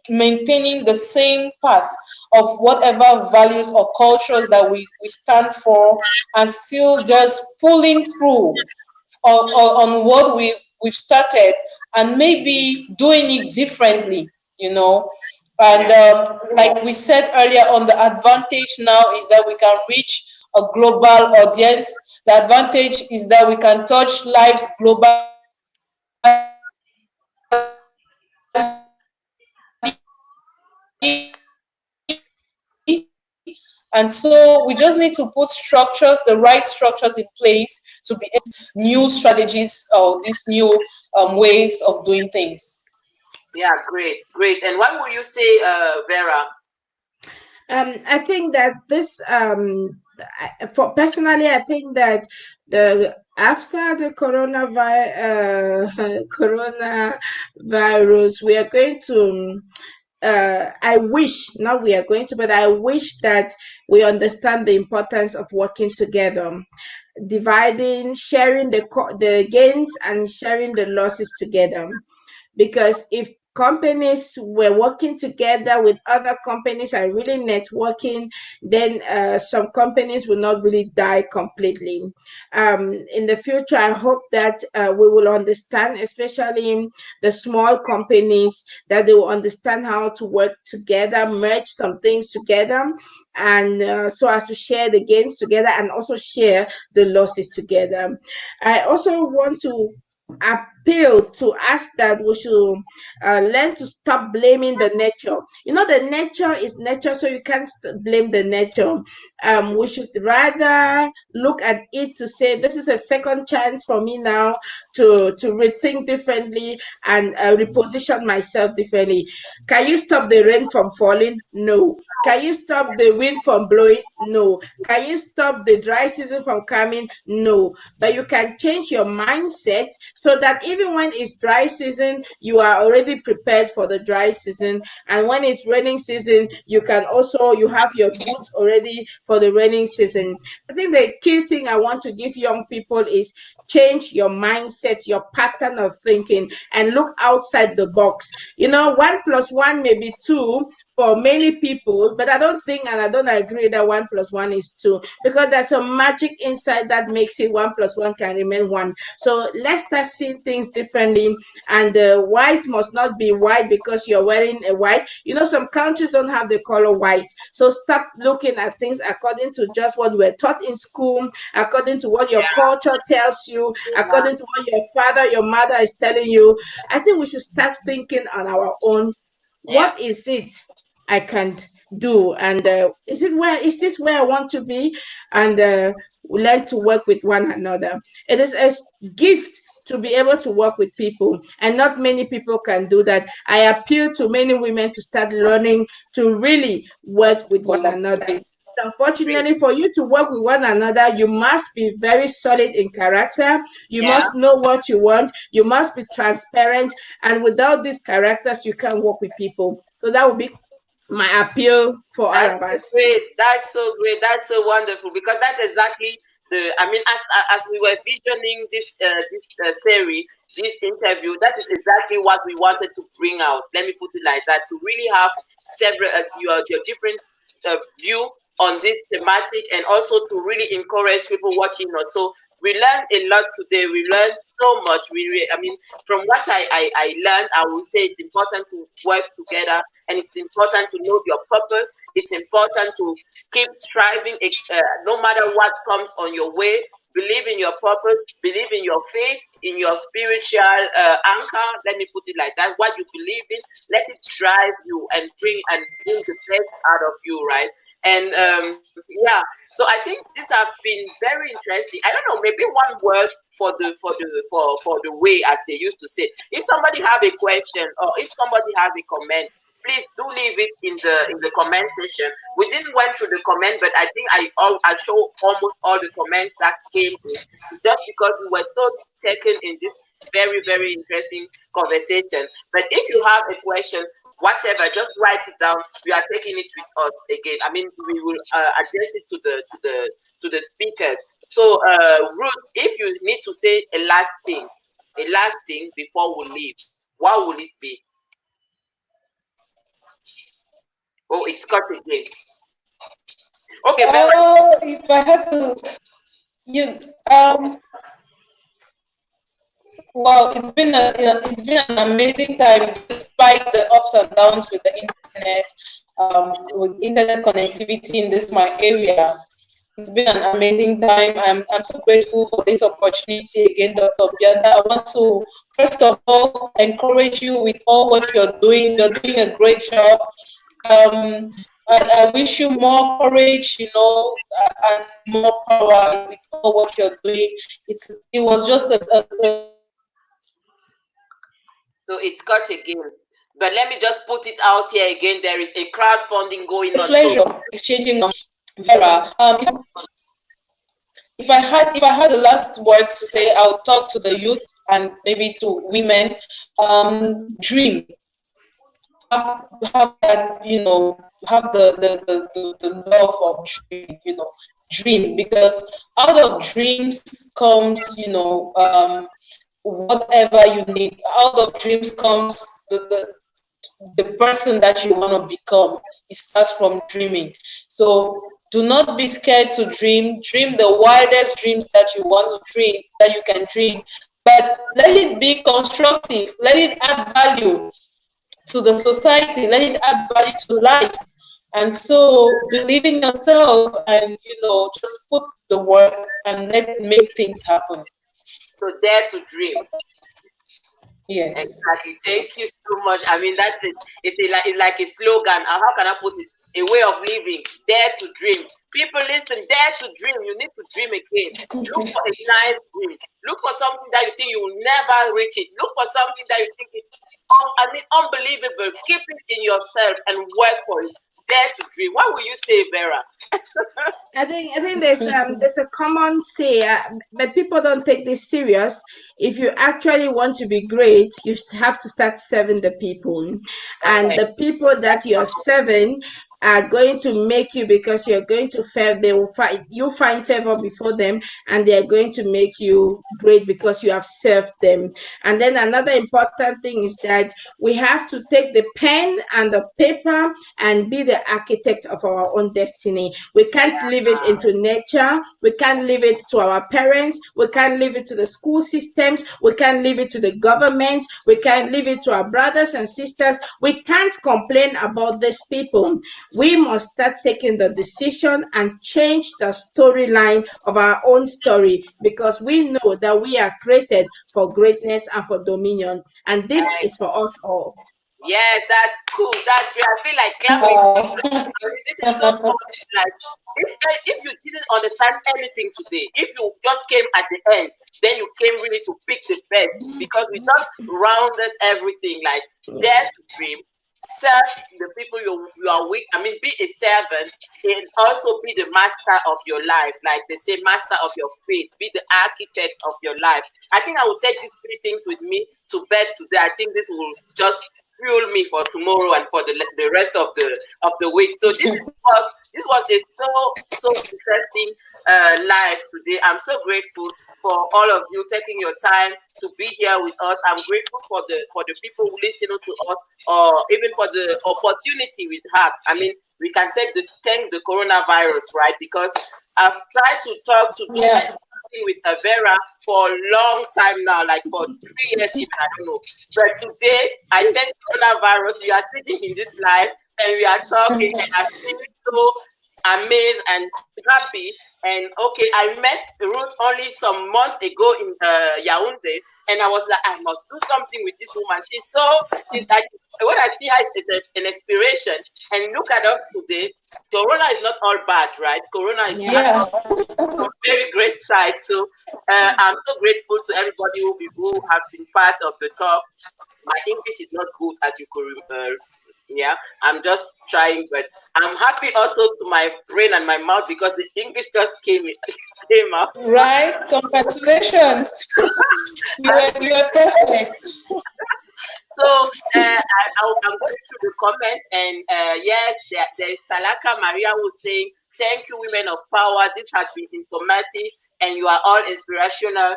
maintaining the same path of whatever values or cultures that we stand for, and still just pulling through on what we've started, and maybe doing it differently, And like we said earlier on, the advantage now is that we can reach a global audience. The advantage is that we can touch lives globally, and so we just need to put the right structures in place to be new strategies, or these new ways of doing things. Yeah, great, great. And what would you say, Vera? I think that this, for personally, I think that the after the coronavirus, we are going to. I wish, not we are going to, but I wish that we understand the importance of working together, dividing, sharing the gains and sharing the losses together. Because if companies were working together with other companies and really networking, then some companies will not really die completely. In the future, I hope that we will understand, especially the small companies, that they will understand how to work together, merge some things together, and so as to share the gains together and also share the losses together. I also want to appeal to us that we should learn to stop blaming the nature. The nature is nature, so you can't blame the nature. We should rather look at it to say, this is a second chance for me now to rethink differently and reposition myself differently. Can you stop the rain from falling? No. Can you stop the wind from blowing? No. Can you stop the dry season from coming? No. But you can change your mindset so that even when it's dry season, you are already prepared for the dry season. And when it's raining season, you have your goods already for the raining season. I think the key thing I want to give young people is change your mindset, your pattern of thinking, and look outside the box. One plus one may be two for many people, but I don't think and I don't agree that one plus one is two, because there's a magic inside that makes it one plus one can remain one. So let's start seeing things differently. And white must not be white because you're wearing a white. Some countries don't have the color white. So stop looking at things according to just what we're taught in school, according to what your culture tells you, according to what your father, your mother is telling you. I think we should start thinking on our own. What is it I can do? And is this where I want to be? And learn to work with one another. It is a gift to be able to work with people, and not many people can do that. I appeal to many women to start learning to really work with one another. Unfortunately, for you to work with one another, you must be very solid in character. You must know what you want. You must be transparent. And without these characters, you can't work with people. So that would be my appeal for all of us. Great. That's so great. That's so wonderful, because that's exactly as we were visioning this series, this interview, that is exactly what we wanted to bring out. Let me put it like that, to really have several your different view on this thematic, and also to really encourage people watching us. So we learned a lot today. We learned so much. From what I learned, I will say it's important to work together, and it's important to know your purpose. It's important to keep striving, no matter what comes on your way. Believe in your purpose, believe in your faith, in your spiritual anchor. Let me put it like that. What you believe in, let it drive you and bring the best out of you, right? And so I think these have been very interesting. I don't know, maybe one word for the way, as they used to say. If somebody have a question, or if somebody has a comment, please do leave it in the comment section. We didn't went through the comment, but I think I show almost all the comments that came in, just because we were so taken in this very, very interesting conversation. But if you have a question, whatever, just write it down. We are taking it with us again. We will address it to the speakers. So Ruth, if you need to say a last thing before we leave, what will it be? Oh, it's cut again. Okay, Vera. If I had to, well, it's been an amazing time, despite the ups and downs with the internet, with internet connectivity in my area. It's been an amazing time. I'm so grateful for this opportunity again, Dr. Bianda. I want to first of all encourage you with all what you're doing. You're doing a great job. I wish you more courage, and more power with all what you're doing. It was just So it's cut again. But let me just put it out here again. There is a crowdfunding going on. Pleasure exchanging Vera. If I had the last word to say, I would talk to the youth and maybe to women. Dream. Have that, have the love of dream, dream, because out of dreams comes, whatever you need. Out of dreams comes the person that you want to become. It starts from dreaming. So do not be scared to dream. Dream the wildest dreams that you want to dream, that you can dream. But let it be constructive. Let it add value to the society. Let it add value to life. And so believe in yourself, and just put the work and make things happen. So dare to dream. Yes. Exactly. Thank you so much. That's it. It's like a slogan. How can I put it? A way of living. Dare to dream. People, listen, dare to dream. You need to dream again. Look for a nice dream. Look for something that you think you will never reach it. Look for something that you think is unbelievable. Keep it in yourself and work for it. Dare to dream. What will you say, Vera? I think there's a common say, but people don't take this serious. If you actually want to be great, you have to start serving the people, and Okay. the people that you're serving are going to make you, because you're going to fail. They will find you find favor before them, and they are going to make you great because you have served them. And then another important thing is that we have to take the pen and the paper and be the architect of our own destiny. We can't leave it into nature. We can't leave it to our parents. We can't leave it to the school systems. We can't leave it to the government. We can't leave it to our brothers and sisters. We can't complain about these people. We must start taking the decision and change the storyline of our own story, because we know that we are created for greatness and for dominion. And this is for us all. Yes, that's cool. That's great. I feel like clapping. This is so cool. Like if you didn't understand anything today, if you just came at the end, then you came really to pick the best, because we just rounded everything. Like, dare to dream, serve the people you are with. I mean, be a servant and also be the master of your life. Like they say, master of your faith, be the architect of your life. I think I will take these three things with me to bed today. I think this will just fuel me for tomorrow and for the rest of the week. So this was a so interesting live today. I'm so grateful for all of you taking your time to be here with us. I'm grateful for the people who listen to us, or even for the opportunity we have. I mean, we can thank the coronavirus, right? Because I've tried to talk to do something with Vera for a long time now, like for 3 years, even, I don't know. But today, I thank coronavirus. We are sitting in this live and we are talking, and I'm feeling so amazed and happy. And okay, I met Ruth only some months ago in Yaoundé, and I was like, I must do something with this woman. She's like, when I see her, it's an inspiration. And look at us today. Corona is not all bad, right? Corona is a very great side. So I'm so grateful to everybody who have been part of the talk. My English is not good, as you could yeah, I'm just trying, but I'm happy also to my brain and my mouth, because the English just came out. Right? Congratulations. you were perfect. So I'm going through the comments, and yes, there's Salaka Maria who's saying, thank you, women of power. This has been informative, and you are all inspirational.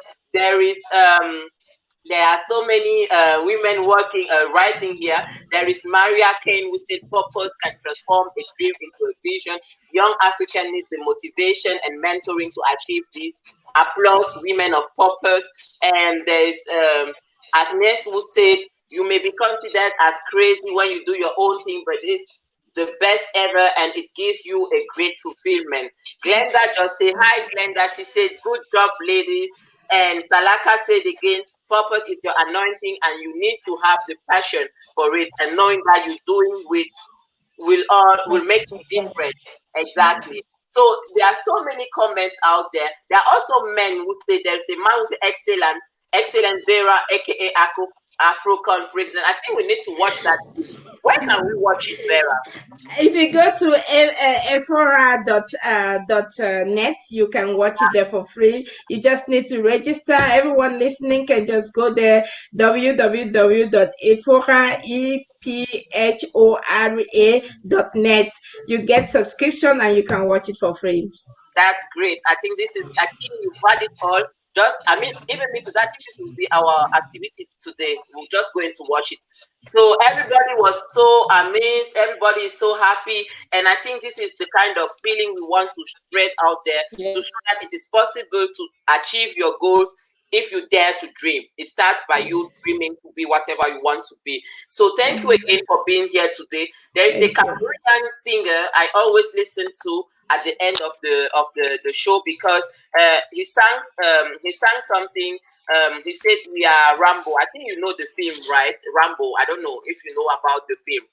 There are so many women writing here. There is Maria Kane who said, purpose can transform a dream into a vision. Young African need the motivation and mentoring to achieve this. Applause, women of purpose. And there's Agnes who said, you may be considered as crazy when you do your own thing, but it's the best ever, and it gives you a great fulfillment. Glenda just said, hi Glenda. She said, good job, ladies. And Salaka said again, purpose is your anointing, and you need to have the passion for it, and knowing that you're doing will make a difference. Exactly. So there are so many comments out there. There are also men who say, there's a man who say, excellent Vera, aka Afrocon president. I think we need to watch that. Where can we watch it, Vera? If you go to ephora.net, you can watch it there for free. You just need to register. Everyone listening can just go there, www.ephora.net. You get subscription and you can watch it for free. That's great. I think you've had it all. Even me too. I think this will be our activity today. We're just going to watch it. So everybody was so amazed. Everybody is so happy. And I think this is the kind of feeling we want to spread out there, to show that it is possible to achieve your goals if you dare to dream. It starts by you dreaming to be whatever you want to be. So thank you again for being here today. There is a Cameroonian singer I always listen to at the end of the show, because he sang something. He said, we are Rambo. I think you know the film, right? Rambo. I don't know if you know about the film.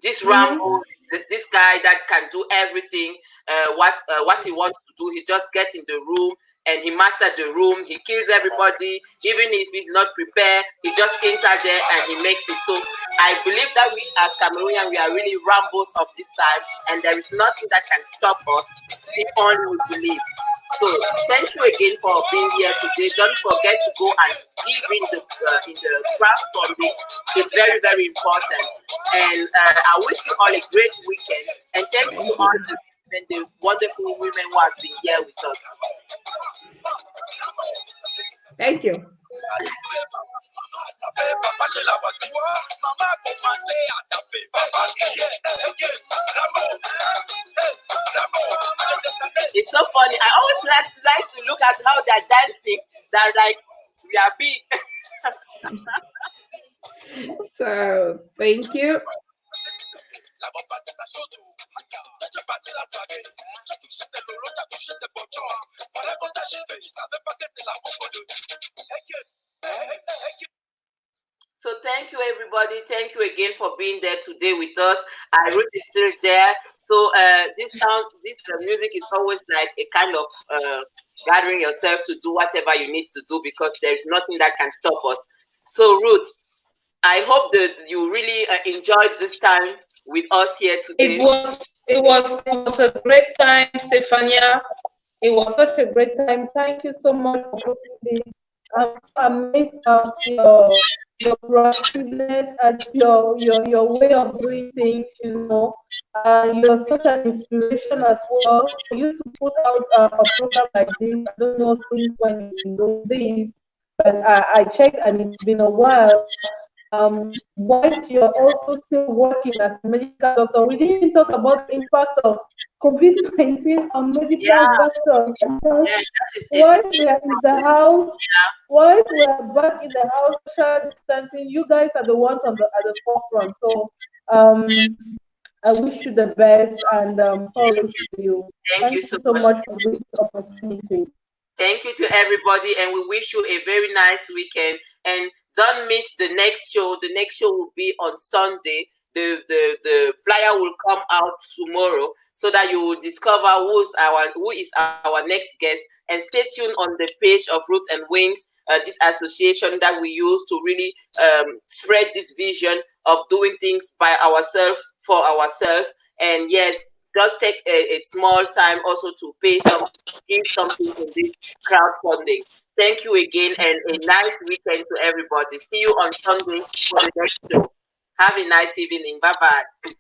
This Rambo, this guy that can do everything, what he wants to do, he just gets in the room and he mastered the room. He kills everybody, even if he's not prepared. He just enters there and he makes it. So I believe that we as Cameroonians, we are really Rambos of this time, and there is nothing that can stop us if only we believe. So thank you again for being here today. Don't forget to go and give in the crowdfunding. It's very, very important. And I wish you all a great weekend. And thank you to all the wonderful women who has been here with us. Thank you. It's so funny. I always like to look at how they're dancing. They're like, we are big. So thank you. So thank you, everybody. Thank you again for being there today with us. Ruth is still there. So the music is always like a kind of gathering yourself to do whatever you need to do, because there is nothing that can stop us. So Ruth, I hope that you really enjoyed this time with us here today. It was a great time, Stefania. It was such a great time. Thank you so much for putting this. I'm so amazed at your proactiveness, at your way of doing things. You're such an inspiration as well. For you to put out a program like this, I don't know since when you know this, but I checked and it's been a while. Whilst you're also still working as a medical doctor, we didn't talk about the impact of COVID-19 on medical doctors. Whilst we are in the house, whilst we are back in the house, social distancing, you guys are the ones at the forefront. So I wish you the best and forward to you. Thank you so much for this opportunity. Thank you to everybody, and we wish you a very nice weekend. And don't miss the next show. The next show will be on Sunday. The flyer will come out tomorrow, so that you will discover who is our next guest. And stay tuned on the page of Roots and Wings, this association that we use to really spread this vision of doing things by ourselves, for ourselves. And yes, just take a small time also to pay something, give something in this crowdfunding. Thank you again, and a nice weekend to everybody. See you on Sunday for the next show. Have a nice evening. Bye-bye.